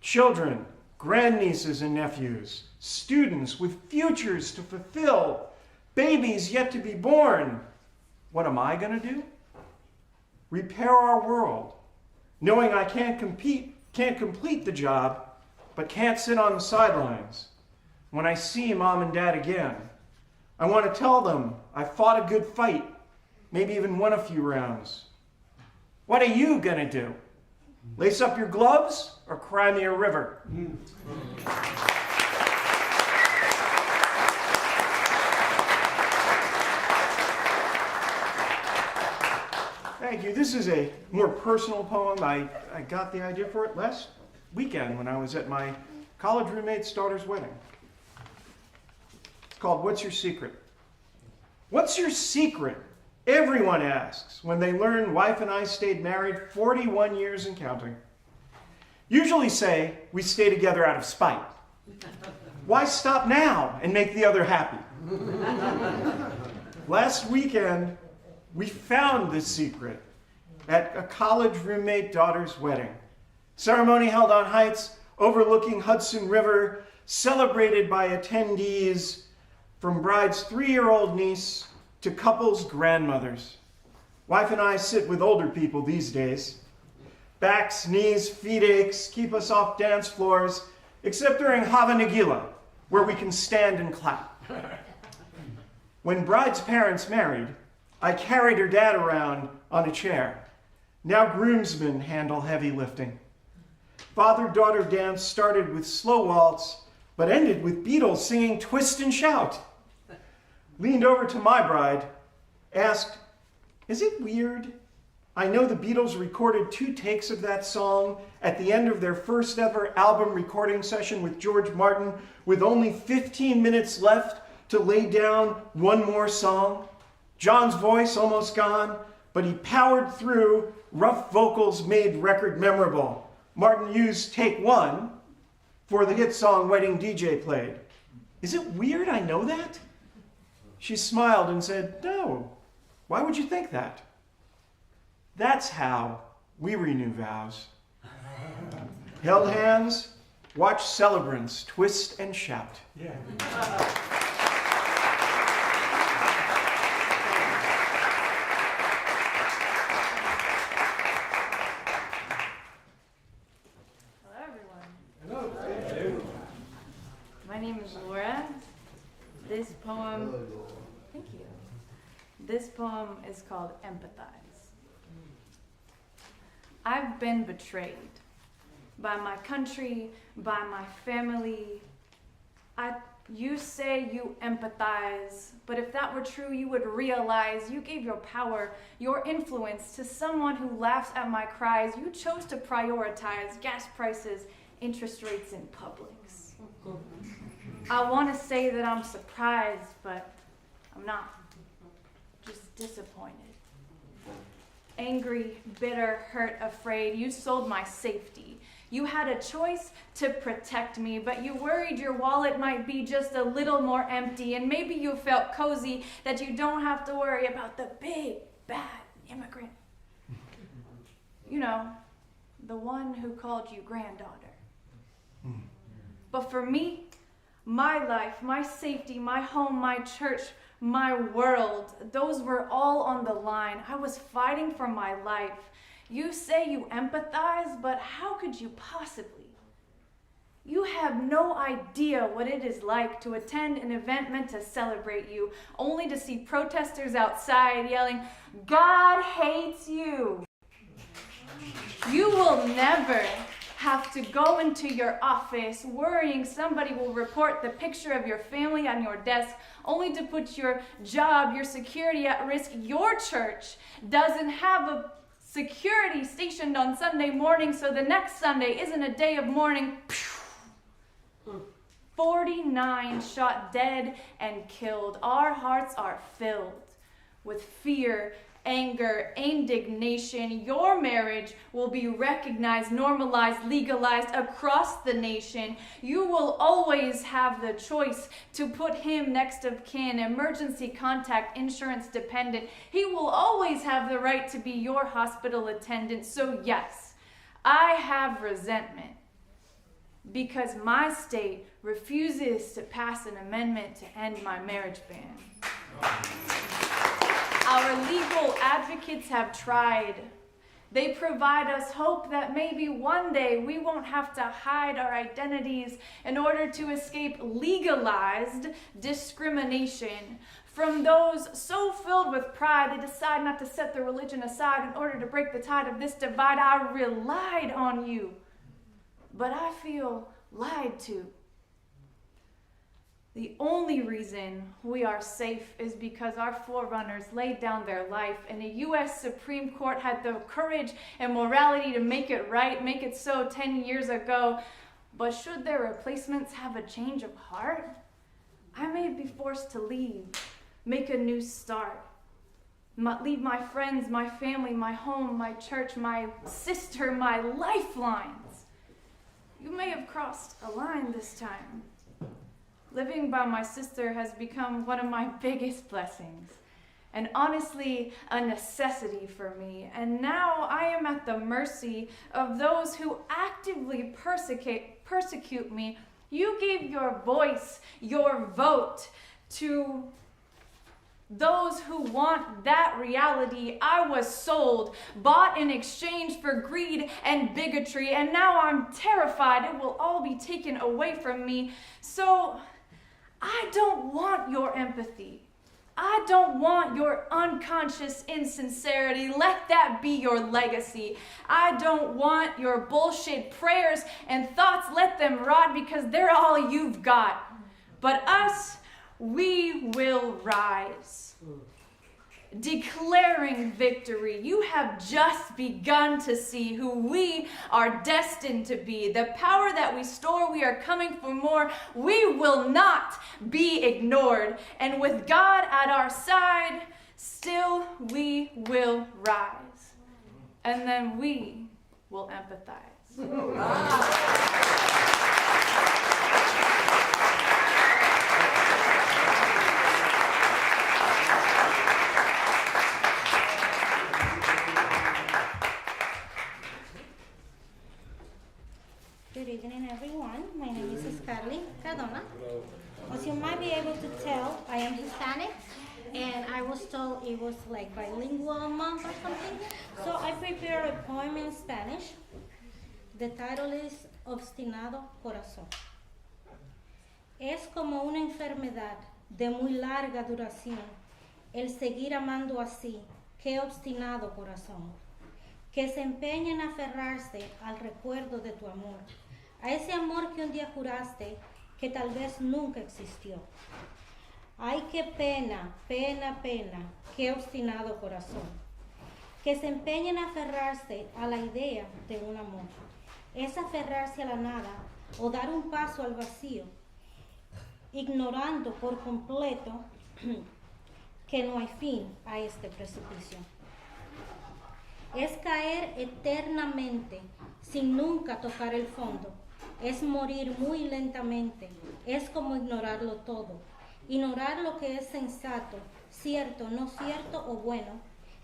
children, grandnieces and nephews, students with futures to fulfill, babies yet to be born. What am I going to do? Repair our world, knowing I can't complete the job, but can't sit on the sidelines. When I see Mom and Dad again, I want to tell them I fought a good fight, maybe even won a few rounds. What are you going to do? Lace up your gloves or cry me a river? Thank you. This is a more personal poem. I got the idea for it last weekend when I was at my college roommate's daughter's wedding. It's called What's Your Secret? What's your secret? Everyone asks when they learn wife and I stayed married 41 years and counting. Usually say we stay together out of spite. Why stop now and make the other happy? Last weekend, we found this secret at a college roommate daughter's wedding. Ceremony held on Heights, overlooking Hudson River, celebrated by attendees from bride's 3-year-old niece to couples' grandmothers. Wife and I sit with older people these days. Backs, knees, feet aches keep us off dance floors, except during Hava Nagila, where we can stand and clap. When bride's parents married, I carried her dad around on a chair. Now groomsmen handle heavy lifting. Father-daughter dance started with slow waltz, but ended with Beatles singing Twist and Shout. Leaned over to my bride, asked, "Is it weird? I know the Beatles recorded 2 takes of that song at the end of their first ever album recording session with George Martin, with only 15 minutes left to lay down one more song. John's voice almost gone, but he powered through. Rough vocals made record memorable. Martin used take 1 for the hit song Wedding DJ played. Is it weird I know that?" She smiled and said, "No. Why would you think that?" That's how we renew vows. Held hands, watch celebrants twist and shout. Yeah. My name is Laura. This poem, thank you. This poem is called Empathize. I've been betrayed by my country, by my family. I You say you empathize, but if that were true, you would realize you gave your power, your influence to someone who laughs at my cries. You chose to prioritize gas prices, interest rates, and Publix. I want to say that I'm surprised, but I'm not. Just disappointed. Angry, bitter, hurt, afraid. You sold my safety. You had a choice to protect me, but you worried your wallet might be just a little more empty, and maybe you felt cozy that you don't have to worry about the big, bad immigrant. You know, the one who called you granddaughter. But for me, my life, my safety, my home, my church, my world, those were all on the line. I was fighting for my life. You say you empathize, but how could you possibly? You have no idea what it is like to attend an event meant to celebrate you, only to see protesters outside yelling, "God hates you." You will never have to go into your office worrying somebody will report the picture of your family on your desk, only to put your job, your security at risk. Your church doesn't have a security stationed on Sunday morning, so the next Sunday isn't a day of mourning. 49 shot dead and killed. Our hearts are filled with fear, anger, indignation. Your marriage will be recognized, normalized, legalized across the nation. You will always have the choice to put him next of kin, emergency contact, insurance dependent. He will always have the right to be your hospital attendant. So yes, I have resentment because my state refuses to pass an amendment to end my marriage ban. Our legal advocates have tried. They provide us hope that maybe one day we won't have to hide our identities in order to escape legalized discrimination from those so filled with pride they decide not to set their religion aside in order to break the tide of this divide. I relied on you, but I feel lied to. The only reason we are safe is because our forerunners laid down their life, and the U.S. Supreme Court had the courage and morality to make it right, make it so 10 years ago. But should their replacements have a change of heart, I may be forced to leave, make a new start. Leave my friends, my family, my home, my church, my sister, my lifelines. You may have crossed a line this time. Living by my sister has become one of my biggest blessings, and honestly, a necessity for me. And now I am at the mercy of those who actively persecute me. You gave your voice, your vote to those who want that reality. I was sold, bought in exchange for greed and bigotry, and now I'm terrified it will all be taken away from me. So I don't want your empathy. I don't want your unconscious insincerity. Let that be your legacy. I don't want your bullshit prayers and thoughts. Let them rot because they're all you've got. But us, we will rise. Declaring victory. You have just begun to see who we are destined to be. The power that we store, we are coming for more. We will not be ignored. And with God at our side, still we will rise. And then we will empathize. Good evening, everyone. My name is Scarly Cardona. As you might be able to tell, I am Hispanic, and I was told it was like bilingual month or something. So I prepared a poem in Spanish. The title is Obstinado Corazón. Es como una enfermedad de muy larga duración el seguir amando así. Qué obstinado corazón, que se empeña en aferrarse al recuerdo de tu amor, a ese amor que un día juraste que tal vez nunca existió. Ay, qué pena, pena, pena, qué obstinado corazón, que se empeña en aferrarse a la idea de un amor. Es aferrarse a la nada o dar un paso al vacío, ignorando por completo que no hay fin a este precipicio. Es caer eternamente sin nunca tocar el fondo. Es morir muy lentamente. Es como ignorarlo todo. Ignorar lo que es sensato, cierto, no cierto o bueno.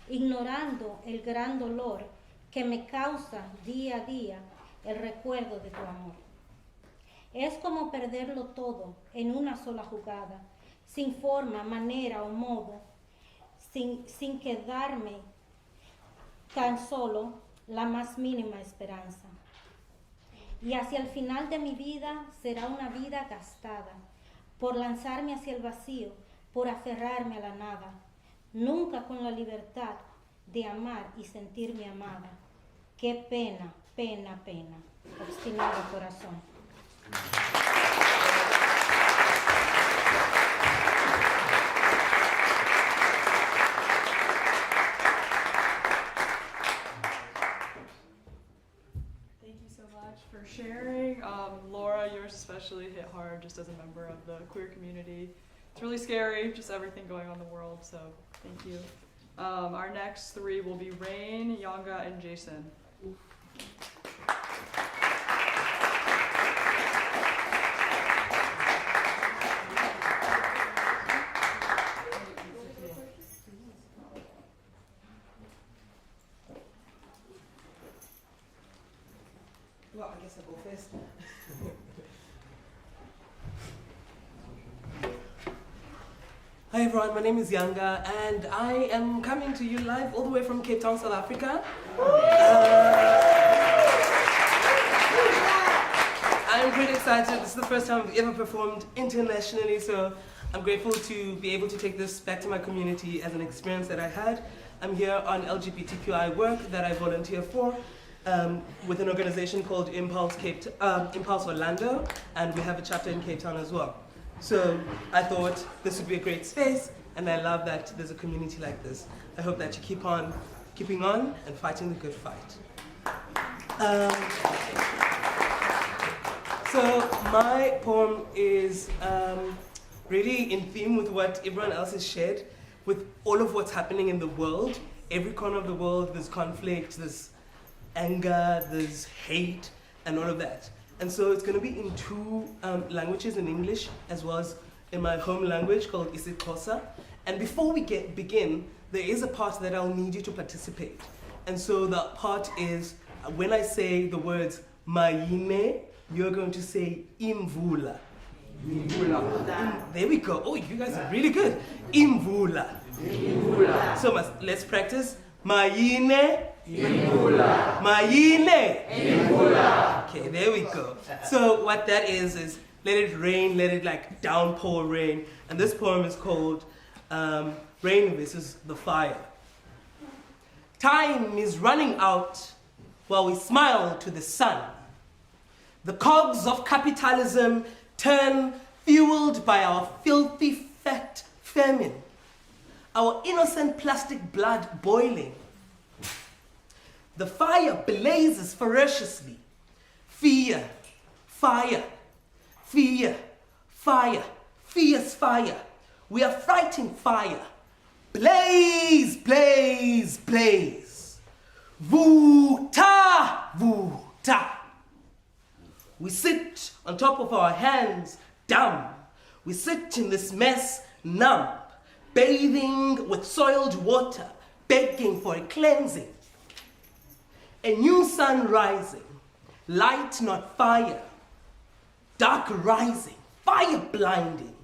Ignorando el gran dolor que me causa día a día el recuerdo de tu amor. Es como perderlo todo en una sola jugada, sin forma, manera o modo, sin quedarme tan solo la más mínima esperanza. Y hacia el final de mi vida será una vida gastada, por lanzarme hacia el vacío, por aferrarme a la nada, nunca con la libertad de amar y sentirme amada. Qué pena, pena, pena, obstinado corazón. For sharing. Laura, yours especially hit hard just as a member of the queer community. It's really scary, just everything going on in the world, so thank you. Our next three will be Rain, Yanga, and Jason. Well, I guess I'll go first. Hi everyone, my name is Yanga and I am coming to you live all the way from Cape Town, South Africa. I'm pretty excited. This is the first time I've ever performed internationally, so I'm grateful to be able to take this back to my community as an experience that I had. I'm here on LGBTQI work that I volunteer for. With an organization called Impulse Orlando, and we have a chapter in Cape Town as well. So I thought this would be a great space, and I love that there's a community like this. I hope that you keeping on and fighting the good fight. So my poem is really in theme with what everyone else has shared, with all of what's happening in the world. Every corner of the world, there's conflict, there's anger, there's hate, and all of that. And so it's going to be in two languages, in English as well as in my home language called isiXhosa. And before we begin, there is a part that I'll need you to participate. And so the part is, when I say the words Mayine, you're going to say Imvula. Imvula. There we go. Oh, you guys are really good. Imvula. Imvula. So let's practice. Mayine. Imvula. Mayine. Imvula. Okay, there we go. So what that is let it rain, let it like downpour rain. And this poem is called Rain versus the Fire. Time is running out while we smile to the sun. The cogs of capitalism turn, fueled by our filthy fat famine. Our innocent plastic blood boiling. The fire blazes ferociously. Fear, fire, fear, fire, fierce fire. We are fighting fire. Blaze, blaze, blaze. Vuta, vuta. We sit on top of our hands, dumb. We sit in this mess, numb, bathing with soiled water, begging for a cleansing. A new sun rising, light not fire, dark rising, fire blinding.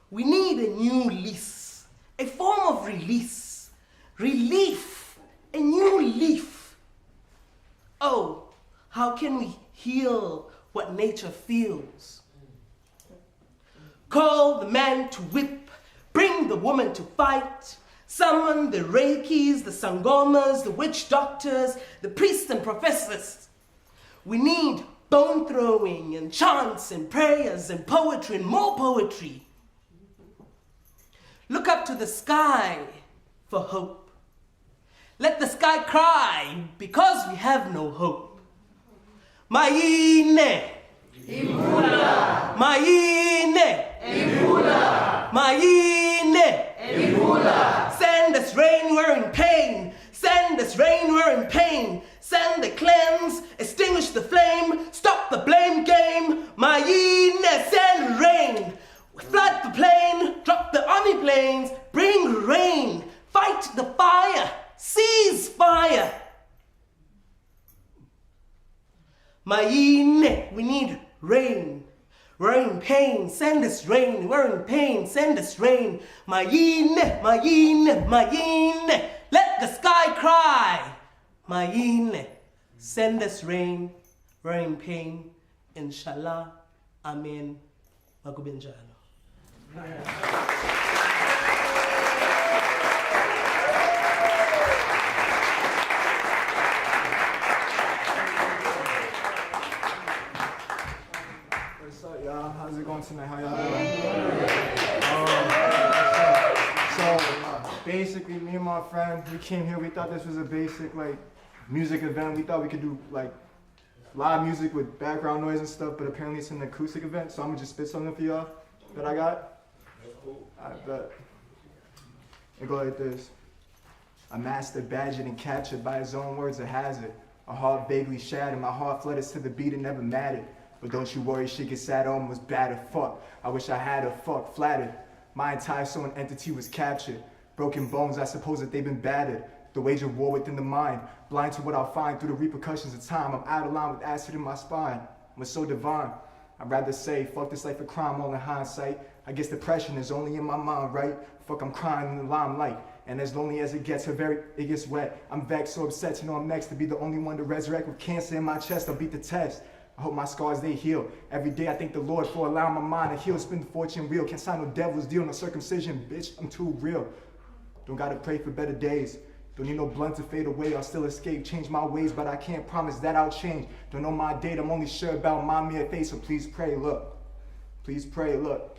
We need a new lease, a form of release, relief, a new leaf. Oh, how can we heal what nature feels? Call the man to whip, bring the woman to fight, summon the Reikis, the Sangomas, the witch doctors, the priests and professors. We need stone throwing and chants and prayers and poetry and more poetry. Look up to the sky for hope. Let the sky cry because we have no hope. Maine, Imvula, Maine, Imvula, Maine, Imvula. Send us rain, we're in pain. Send us rain, we're in pain. Send the cleanse, extinguish the flame, stop the blame game. Maine, send rain. Flood the plain, drop the army planes, bring rain. Fight the fire, seize fire. Maine, we need rain. We're in pain, send us rain. We're in pain, send us rain. Maine, Maine, Maine, let the sky cry. Maine, send us rain. We're in pain. Inshallah, Amen. Magubinjalo. What's up, y'all? How's it going tonight? How y'all doing? So basically, me and my friend, we came here. We thought this was a basic music event. We thought we could do live music with background noise and stuff, but apparently it's an acoustic event. So I'm gonna just spit something for y'all that I got. I bet. It go like this. A master badgered and captured by his own words a hazard. A heart vaguely shattered. My heart flutters to the beat, it never mattered. But don't you worry, shit gets sad, almost bad as fuck. I wish I had a fuck flattered. My entire soul and entity was captured. Broken bones, I suppose that they've been battered. The wage of war within the mind. Blind to what I'll find through the repercussions of time. I'm out of line with acid in my spine. I'm so divine. I'd rather say, fuck this life of crime, all in hindsight. I guess depression is only in my mind, right? Fuck, I'm crying in the limelight. And as lonely as it gets, it gets wet. I'm vexed, so upset to know I'm next to be the only one to resurrect with cancer in my chest. I'll beat the test. I hope my scars, they heal. Every day I thank the Lord for allowing my mind to heal. Spin the fortune wheel. Can't sign no devil's deal, no circumcision, bitch. I'm too real. Don't gotta pray for better days. Don't need no blunt to fade away. I'll still escape, change my ways, but I can't promise that I'll change. Don't know my date, I'm only sure about my mere face, so please pray, look. Please pray, look.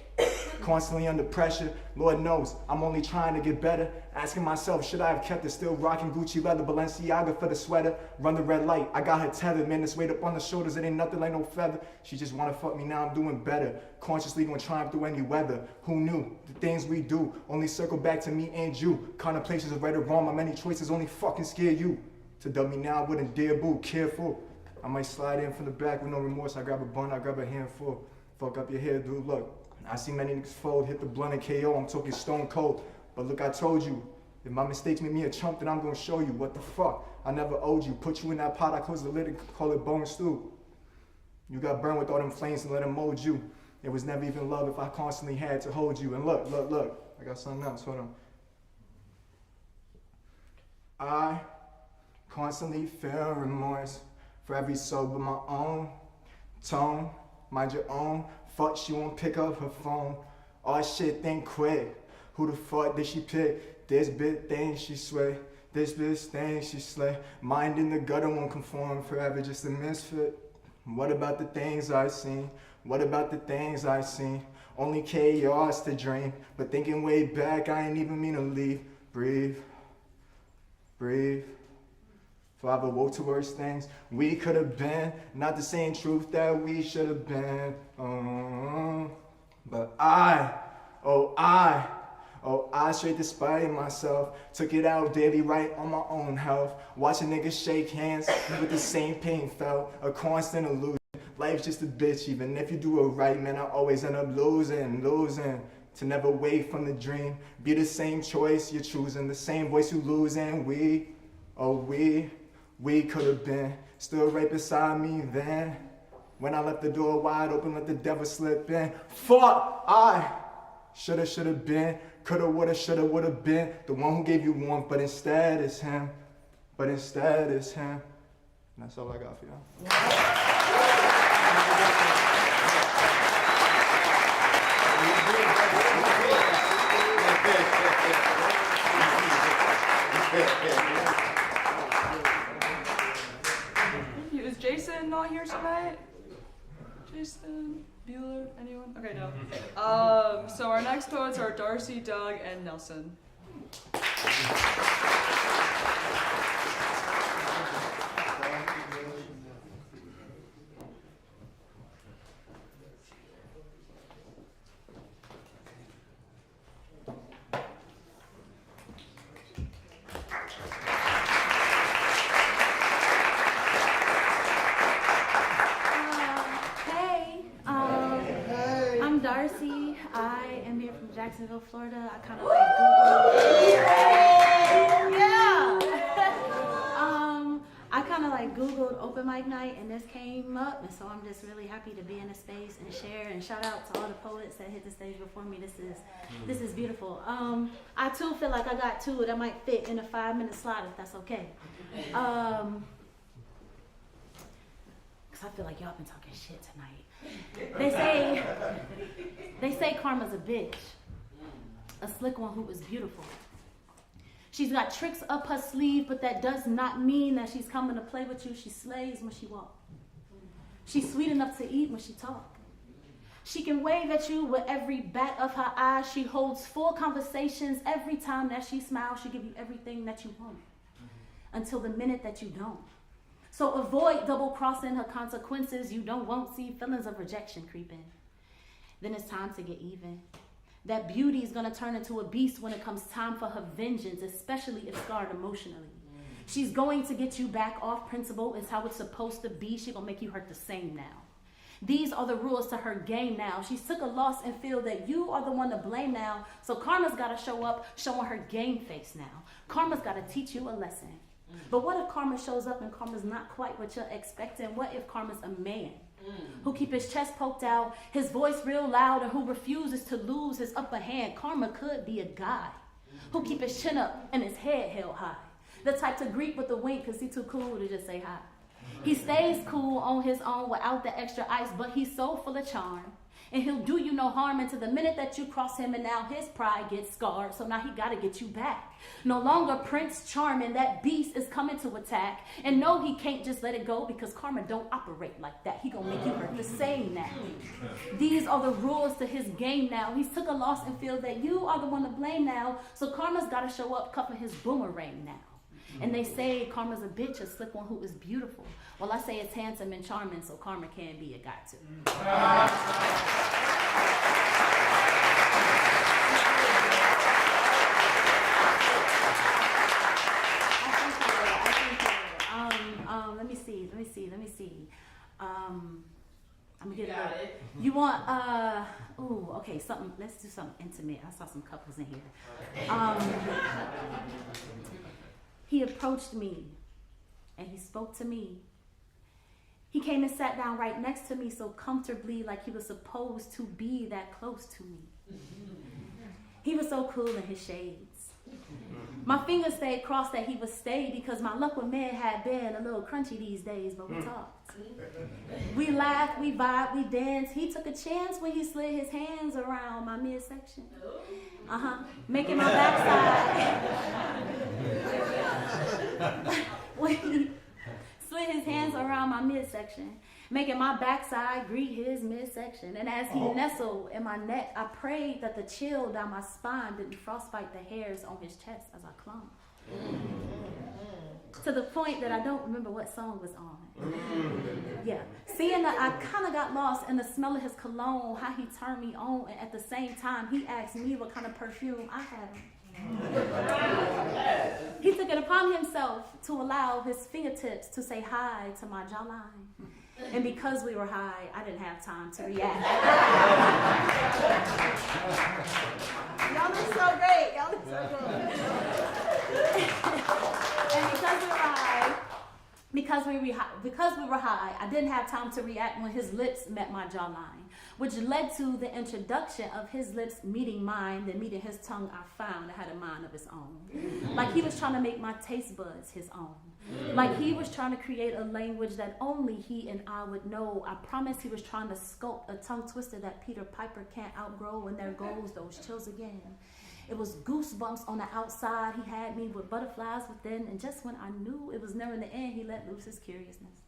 Constantly under pressure, Lord knows, I'm only trying to get better. Asking myself, should I have kept it? Still rocking Gucci leather, Balenciaga for the sweater. Run the red light, I got her tethered. Man, this weight up on the shoulders, it ain't nothing like no feather. She just wanna fuck me, now I'm doing better. Consciously gonna triumph through any weather. Who knew? The things we do only circle back to me and you. Contemplations of right or wrong, my many choices only fucking scare you. To dub me now, I wouldn't dare boo, careful. I might slide in from the back with no remorse. I grab a bun, I grab a handful. Fuck up your hair, dude, look. I see many niggas fold, hit the blunt and KO, I'm talking stone cold. But look, I told you, if my mistakes make me a chump, then I'm gonna show you what the fuck. I never owed you. Put you in that pot, I close the lid and call it bone stew. You got burned with all them flames and let them mold you. It was never even love if I constantly had to hold you. And look, look, look, I got something else, hold on. I constantly feel remorse for every soul but my own tone. Mind your own. Fuck, she won't pick up her phone. All shit, think quick. Who the fuck did she pick? This bitch thing she sway. This bitch thing she slay. Mind in the gutter won't conform forever, just a misfit. What about the things I seen? What about the things I seen? Only chaos to dream. But thinking way back, I ain't even mean to leave. Breathe. Breathe. Father, woke to worse things we could have been, not the same truth that we should have been. But I straight despite myself, took it out daily right on my own health. Watching niggas shake hands with the same pain felt, a constant illusion. Life's just a bitch, even if you do it right, man, I always end up losing. To never wait from the dream, be the same choice you're choosing, the same voice you losing. We could have been still right beside me then. When I left the door wide open, let the devil slip in. Fuck, I shoulda been, coulda, woulda, shoulda, woulda been the one who gave you warmth, but instead it's him. And that's all I got for y'all. Is Jason not here tonight? Jason Bueller? Anyone? Okay, no. So our next poets are Darcy, Doug, and Nelson. I'm Darcy. I am here from Jacksonville, Florida. I kind of like Googled. I kind of like Googled open mic night, and this came up, and so I'm just really happy to be in this space and share. And shout out to all the poets that hit the stage before me. This is beautiful. I too feel like I got two that might fit in a 5-minute slot, if that's okay. Cause I feel like y'all been talking shit tonight. They say karma's a bitch, a slick one who is beautiful. She's got tricks up her sleeve, but that does not mean that she's coming to play with you. She slays when she walks. She's sweet enough to eat when she talks. She can wave at you with every bat of her eye. She holds full conversations every time that she smiles. She gives you everything that you want until the minute that you don't. So avoid double-crossing her consequences. You won't see feelings of rejection creep in. Then it's time to get even. That beauty is going to turn into a beast when it comes time for her vengeance, especially if scarred emotionally. She's going to get you back off principle. It's how it's supposed to be. She's going to make you hurt the same now. These are the rules to her game now. She took a loss and feel that you are the one to blame now. So karma's got to show up, showing her game face now. Karma's got to teach you a lesson. But what if karma shows up and karma's not quite what you're expecting? What if karma's a man who keep his chest poked out, his voice real loud, and who refuses to lose his upper hand? Karma could be a guy who keep his chin up and his head held high. The type to greet with a wink because he's too cool to just say hi. He stays cool on his own without the extra ice, but he's so full of charm. And he'll do you no harm until the minute that you cross him, and now his pride gets scarred. So now he got to get you back. No longer Prince Charming, that beast is coming to attack. And no, he can't just let it go because karma don't operate like that. He gonna make you hurt the same now. These are the rules to his game now. He's took a loss and feel that you are the one to blame now. So karma's got to show up cuffing his boomerang now. And they say karma's a bitch, a slick one who is beautiful. Well, I say it's handsome and charming, so karma can be a guy too. Let me see. I'm gonna get it. You want, okay, something, let's do something intimate. I saw some couples in here. He approached me and he spoke to me. He came and sat down right next to me so comfortably, like he was supposed to be that close to me. He was so cool in his shades. My fingers stayed crossed that he would stay because my luck with men had been a little crunchy these days, but we talked. We laughed, we vibed, we danced. He took a chance when he slid his hands around my midsection. Making my backside. When he slid his hands around my midsection, making my backside greet his midsection. And as he nestled in my neck, I prayed that the chill down my spine didn't frostbite the hairs on his chest as I clung. To the point that I don't remember what song was on. Yeah. Seeing that I kind of got lost in the smell of his cologne, how he turned me on, and at the same time, he asked me what kind of perfume I had on. He took it upon himself to allow his fingertips to say hi to my jawline. And because we were high, I didn't have time to react. Y'all look so great. Y'all look so good. And because we were high, I didn't have time to react when his lips met my jawline, which led to the introduction of his lips meeting mine, then meeting his tongue. I found it had a mind of its own. Like he was trying to make my taste buds his own. Like he was trying to create a language that only he and I would know. I promise he was trying to sculpt a tongue twister that Peter Piper can't outgrow, and there goes those chills again. It was goosebumps on the outside. He had me with butterflies within, and just when I knew it was nearing the end, he let loose his curiousness.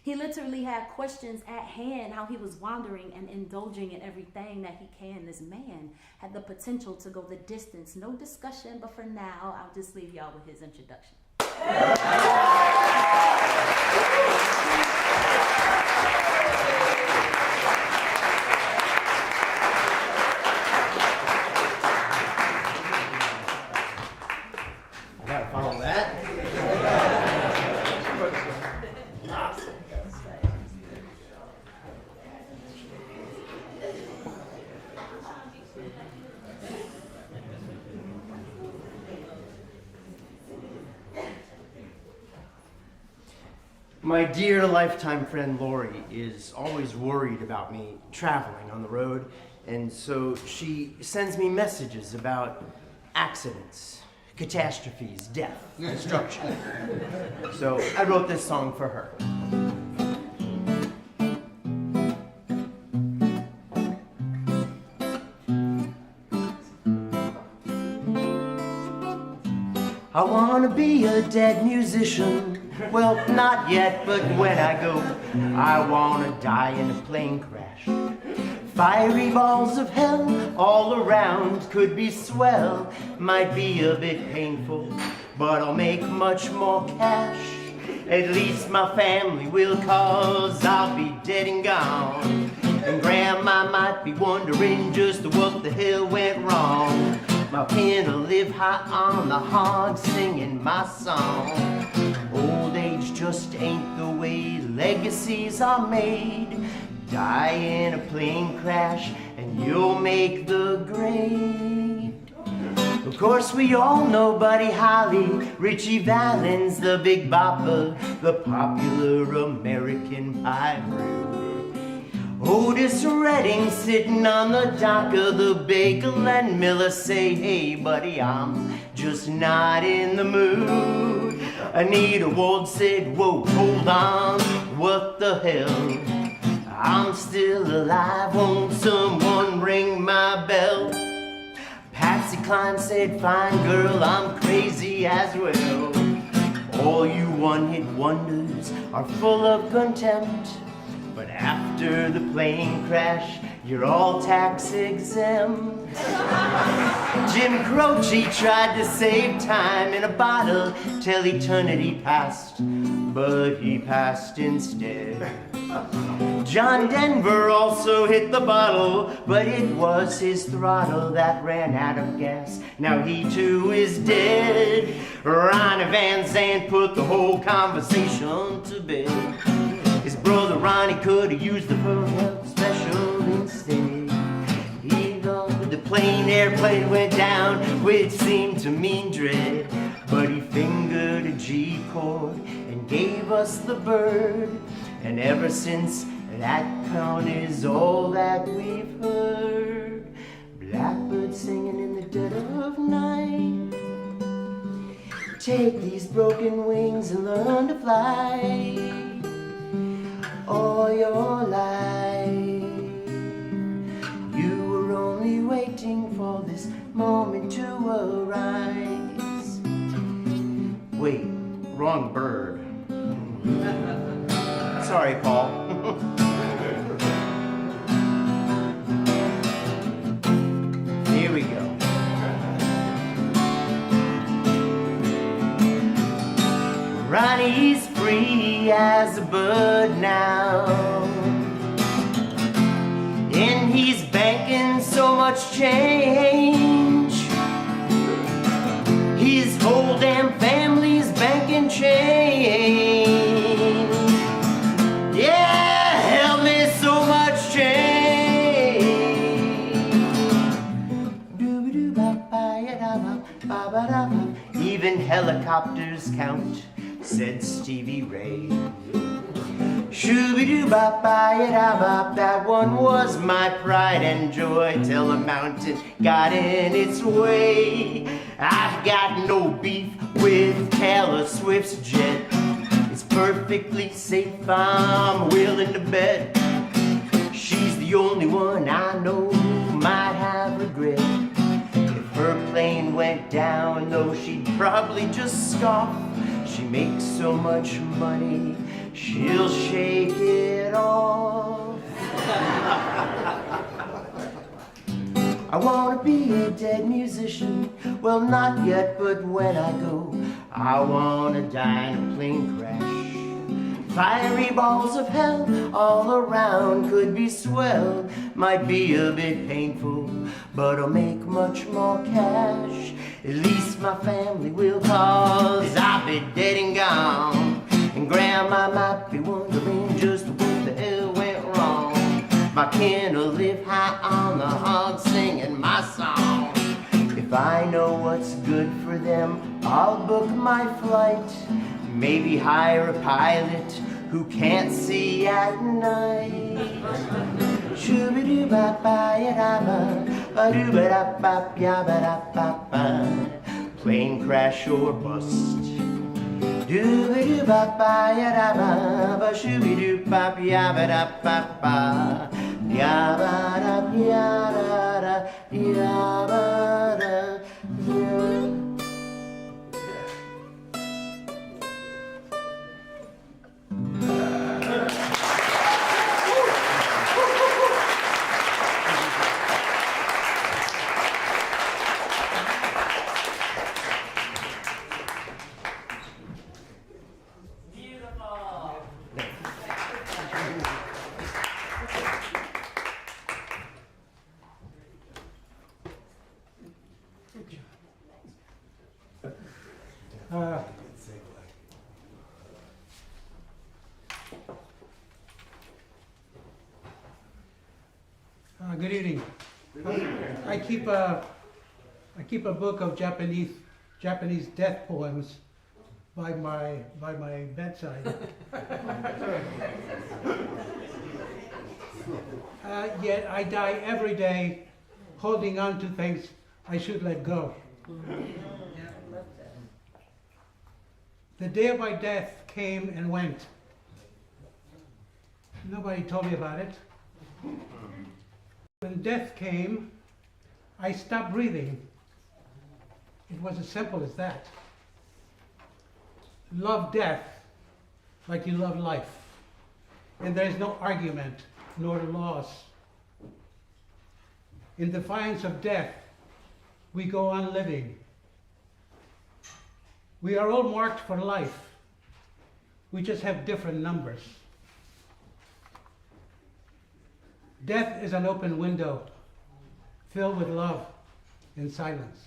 He literally had questions at hand, how he was wandering and indulging in everything that he can. This man had the potential to go the distance. No discussion, but for now, I'll just leave y'all with his introduction. I gotta follow that. My dear lifetime friend Lori is always worried about me traveling on the road, and so she sends me messages about accidents, catastrophes, death, destruction. So I wrote this song for her. I wanna be a dead musician. Well, not yet, but when I go, I wanna die in a plane crash. Fiery balls of hell all around could be swell, might be a bit painful, but I'll make much more cash. At least my family will, 'cause I'll be dead and gone. And Grandma might be wondering just what the hell went wrong. My pen will live high on the hog singing my song. Old age just ain't the way legacies are made. Die in a plane crash and you'll make the grade. Of course we all know Buddy Holly, Richie Valens, the Big Bopper, the popular American pirate. Otis Redding sitting on the dock of the Bagel, and Miller say, hey buddy, I'm just not in the mood. Anita Ward said, whoa, hold on, what the hell? I'm still alive, won't someone ring my bell? Patsy Cline said, fine girl, I'm crazy as well. All you one-hit wonders are full of contempt. But after the plane crash, you're all tax exempt. Jim Croce tried to save time in a bottle till eternity passed, but he passed instead. John Denver also hit the bottle, but it was his throttle that ran out of gas. Now he too is dead. Ronnie Van Zant put the whole conversation to bed. His brother Ronnie could have used the Pearl Health Special instead. Even the airplane went down, which seemed to mean dread. But he fingered a G chord and gave us the bird. And ever since, that count is all that we've heard. Blackbird singing in the dead of night. Take these broken wings and learn to fly. All your life, you were only waiting for this moment to arise. Wait, wrong bird. Sorry, Paul. Here we go. Ronnie's free as a bird now, and he's banking so much change. His whole damn family's banking change. Yeah, help me, so much change. Even helicopters count, said Stevie Ray. Shooby-doo-bop-bye-da-bop, that one was my pride and joy till the mountain got in its way. I've got no beef with Taylor Swift's jet. It's perfectly safe, I'm willing to bet. She's the only one I know who might have regret if her plane thing went down, though she'd probably just scoff. She makes so much money, she'll shake it off. I wanna be a dead musician, well not yet, but when I go, I wanna die in a plane crash. Fiery balls of hell all around could be swell, might be a bit painful, but I'll make much more cash. At least my family will, cause I'll be dead and gone, and grandma might be wondering just what the hell went wrong. My kin will live high on the hog singing my song. If I know what's good for them, I'll book my flight. Maybe hire a pilot who can't see at night. Shoo-ba-doo-ba-ba-ya-da-ba, plane crash or bust. Doo-ba-doo-ba-ba-ya-da-ba, shoo-ba-doo-ba-ba-ya-ba-da-ba-ba, ya-ba-da-ya-da-da, ya-ba-da-ya. Good evening. I keep a book of Japanese death poems by my bedside. Yet I die every day holding on to things I should let go. The day of my death came and went. Nobody told me about it. When death came, I stopped breathing. It was as simple as that. Love death like you love life. And there is no argument nor loss. In defiance of death, we go on living. We are all marked for life. We just have different numbers. Death is an open window filled with love and silence.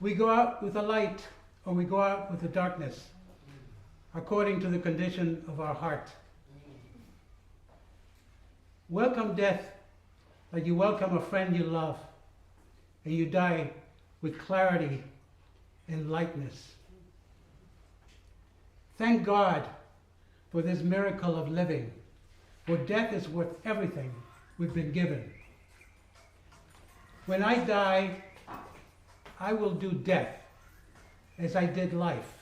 We go out with the light or we go out with the darkness, according to the condition of our heart. Welcome death like you welcome a friend you love, and you die with clarity and lightness. Thank God for this miracle of living, for death is worth everything we've been given. When I die, I will do death as I did life,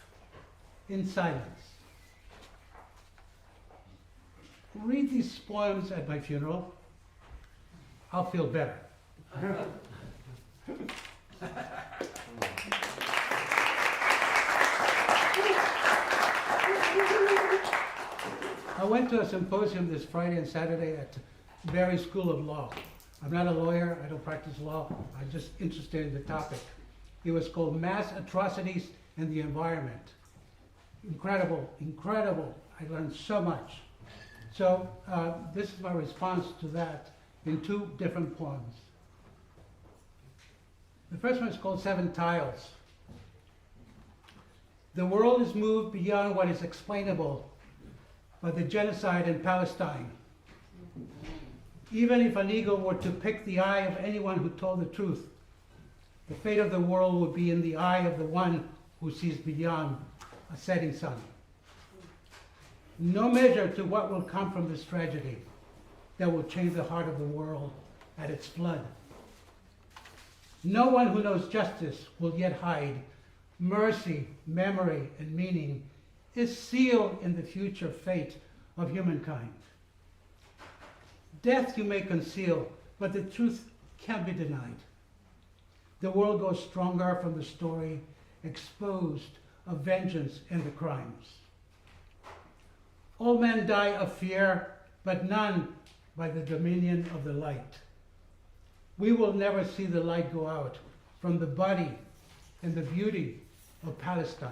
in silence. Read these poems at my funeral. I'll feel better. I went to a symposium this Friday and Saturday at Barry School of Law. I'm not a lawyer, I don't practice law, I'm just interested in the topic. It was called Mass Atrocities in the Environment. Incredible, incredible. I learned so much. So this is my response to that in two different poems. The first one is called Seven Tiles. The world is moved beyond what is explainable by the genocide in Palestine. Even if an eagle were to pick the eye of anyone who told the truth, the fate of the world would be in the eye of the one who sees beyond a setting sun. No measure to what will come from this tragedy that will change the heart of the world at its flood. No one who knows justice will yet hide. Mercy, memory, and meaning is sealed in the future fate of humankind. Death you may conceal, but the truth can't be denied. the world grows stronger from the story exposed of vengeance and the crimes. All men die of fear, but none by the dominion of the light. We will never see the light go out from the body and the beauty of Palestine.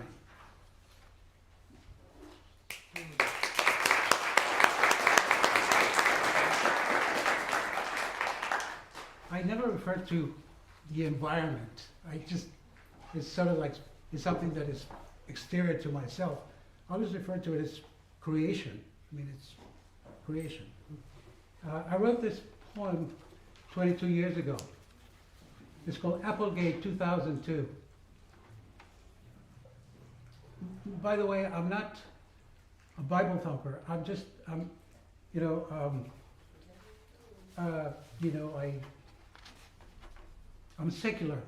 I never refer to the environment. It's sort of like, it's something that is exterior to myself. I always refer to it as creation. I mean, it's creation. I wrote this poem 22 years ago. It's called Applegate 2002. By the way, I'm not a Bible thumper. I'm secular,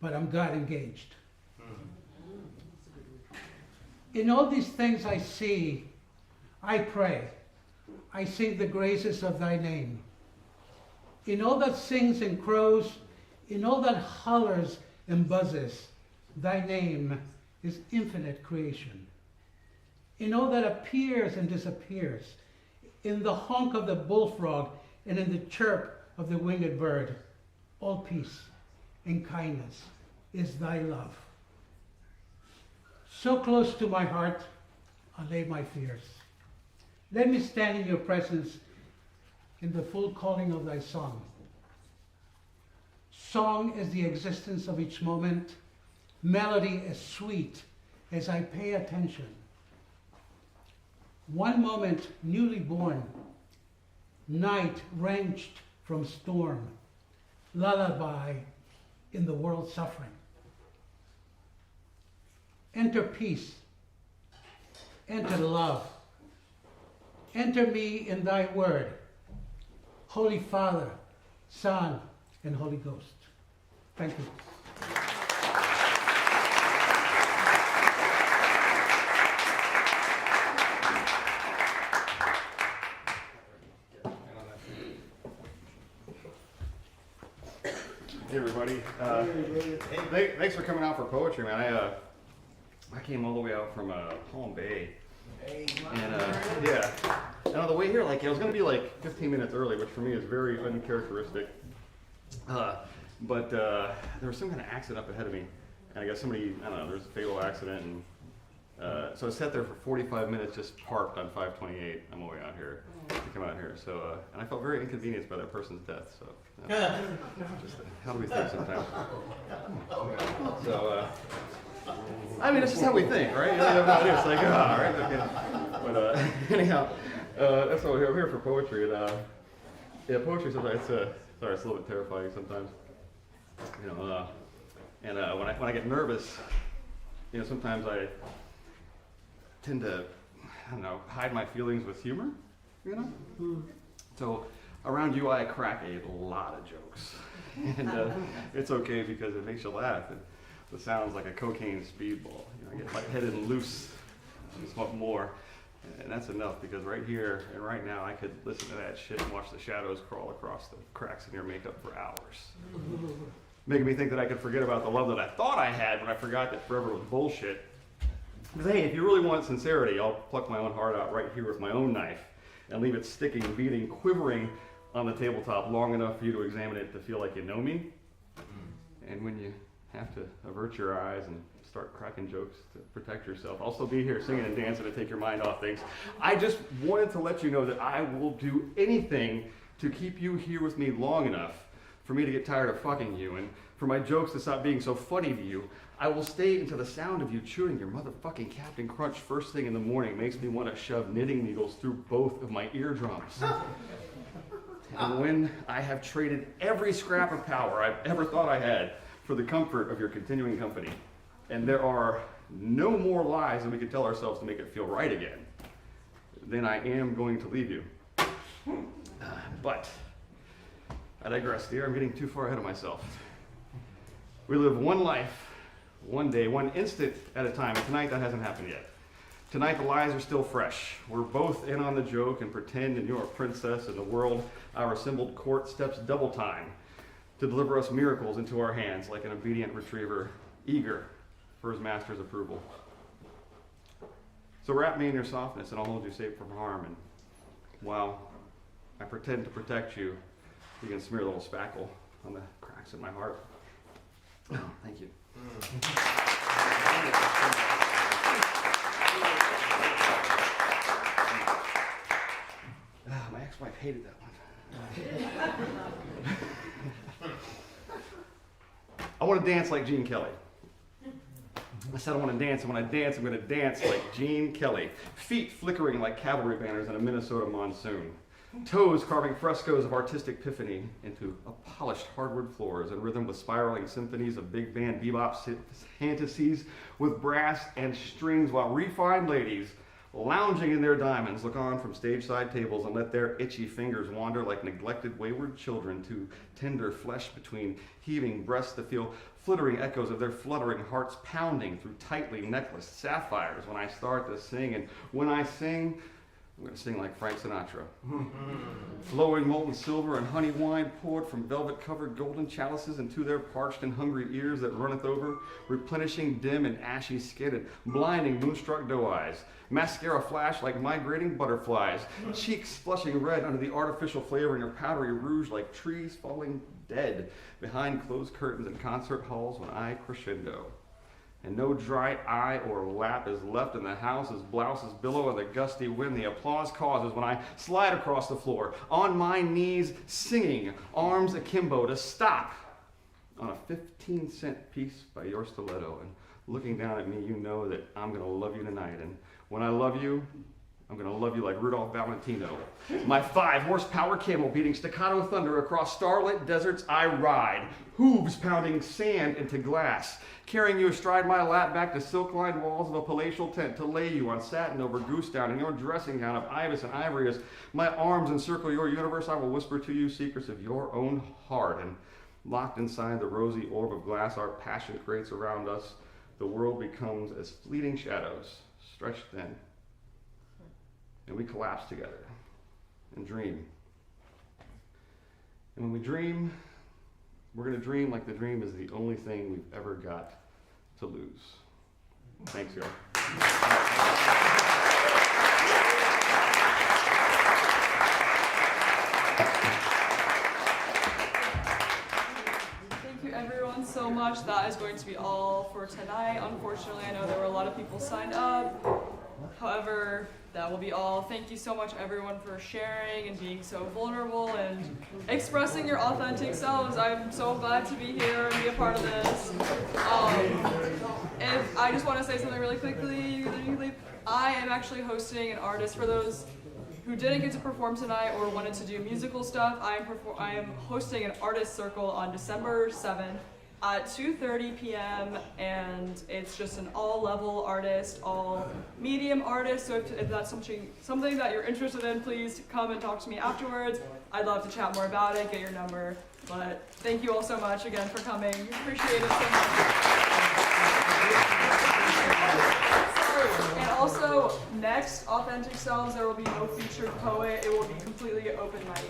but I'm God engaged. In all these things I see, I pray, I sing the graces of thy name. In all that sings and crows, in all that hollers and buzzes, thy name is infinite creation. In all that appears and disappears, in the honk of the bullfrog and in the chirp of the winged bird, all peace and kindness is thy love. So close to my heart, I lay my fears. Let me stand in your presence in the full calling of thy song. Song is the existence of each moment, melody as sweet as I pay attention. One moment newly born, night wrenched from storm, lullaby in the world's suffering. Enter peace, enter love, enter me in thy word, Holy Father, Son, and Holy Ghost. Thank you. Hey everybody. Thanks for coming out for poetry, man. I came all the way out from Palm Bay. And yeah. And on the way here, I was gonna be 15 minutes early, which for me is very uncharacteristic. But there was some kind of accident up ahead of me. And I guess somebody, there's a fatal accident. And so I sat there for 45 minutes just parked on 528 on my way out here to come out here. So, and I felt very inconvenienced by that person's death. So, just how do we think sometimes? So, it's just how we think, right? It's like, all right, okay. But anyhow, that's why we're here for poetry. And yeah, poetry sometimes, it's a little bit terrifying sometimes. And when I get nervous, sometimes I tend to, hide my feelings with humor, So around you, I crack a lot of jokes. And it's okay because it makes you laugh. It sounds like a cocaine speedball. I get lightheaded and loose. I just want more. And that's enough because right here and right now, I could listen to that shit and watch the shadows crawl across the cracks in your makeup for hours. Making me think that I could forget about the love that I thought I had when I forgot that forever was bullshit. Because hey, if you really want sincerity, I'll pluck my own heart out right here with my own knife and leave it sticking, beating, quivering on the tabletop long enough for you to examine it to feel like you know me. And when you have to avert your eyes and start cracking jokes to protect yourself, I'll still be here singing and dancing to take your mind off things. I just wanted to let you know that I will do anything to keep you here with me long enough for me to get tired of fucking you and for my jokes to stop being so funny to you. I will stay until the sound of you chewing your motherfucking Captain Crunch first thing in the morning makes me want to shove knitting needles through both of my eardrums. And when I have traded every scrap of power I've ever thought I had for the comfort of your continuing company, and there are no more lies that we could tell ourselves to make it feel right again, then I am going to leave you. But I digress, dear. I'm getting too far ahead of myself. We live one life, one day, one instant at a time, and tonight that hasn't happened yet. Tonight the lies are still fresh. We're both in on the joke and pretend and you're a princess and the world, our assembled court, steps double time. to deliver us miracles into our hands like an obedient retriever, eager for his master's approval. So wrap me in your softness and I'll hold you safe from harm. And while I pretend to protect you, you can smear a little spackle on the cracks in my heart. Oh, thank you. My ex-wife hated that one. I want to dance like Gene Kelly. I said I want to dance, and when I dance, I'm going to dance like Gene Kelly. Feet flickering like cavalry banners in a Minnesota monsoon. Toes carving frescoes of artistic epiphany into polished hardwood floors and rhythm with spiraling symphonies of big band bebop fantasies with brass and strings, while refined ladies lounging in their diamonds look on from stage-side tables and let their itchy fingers wander like neglected wayward children to tender flesh between heaving breasts to feel flittering echoes of their fluttering hearts pounding through tightly necklaced sapphires when I start to sing. And when I sing, I'm going to sing like Frank Sinatra. Flowing molten silver and honey wine poured from velvet-covered golden chalices into their parched and hungry ears that runneth over, replenishing dim and ashy skin and blinding moonstruck doe eyes. Mascara flash like migrating butterflies, cheeks flushing red under the artificial flavoring of powdery rouge like trees falling dead behind closed curtains in concert halls when I crescendo. And no dry eye or lap is left in the house as blouses billow in the gusty wind the applause causes when I slide across the floor, on my knees singing, arms akimbo, to stop on a 15-cent piece by your stiletto. And looking down at me, you know that I'm going to love you tonight. And when I love you, I'm going to love you like Rudolph Valentino. My 5-horsepower camel beating staccato thunder across starlit deserts I ride, hooves pounding sand into glass, carrying you astride my lap back to silk-lined walls of a palatial tent to lay you on satin over goose down in your dressing gown of ibis and ivory. As my arms encircle your universe, I will whisper to you secrets of your own heart. And locked inside the rosy orb of glass our passion creates around us, the world becomes as fleeting shadows, stretched thin. And we collapse together and dream. And when we dream, we're going to dream like the dream is the only thing we've ever got to lose. Thanks, y'all. Thank you everyone so much. That is going to be all for tonight. Unfortunately, I know there were a lot of people signed up. However, that will be all. Thank you so much everyone for sharing and being so vulnerable and expressing your authentic selves. I'm so glad to be here and be a part of this. If I just want to say something really quickly, I am actually hosting an artist for those who didn't get to perform tonight or wanted to do musical stuff. I am hosting an artist circle on December 7th. At 2:30 p.m. and it's just an all-level artist, all medium artist. So if that's something that you're interested in, please come and talk to me afterwards. I'd love to chat more about it, get your number. But thank you all so much again for coming. Appreciate it so much. Sorry. And also, next Authentic Selves, there will be no featured poet. It will be completely open mic.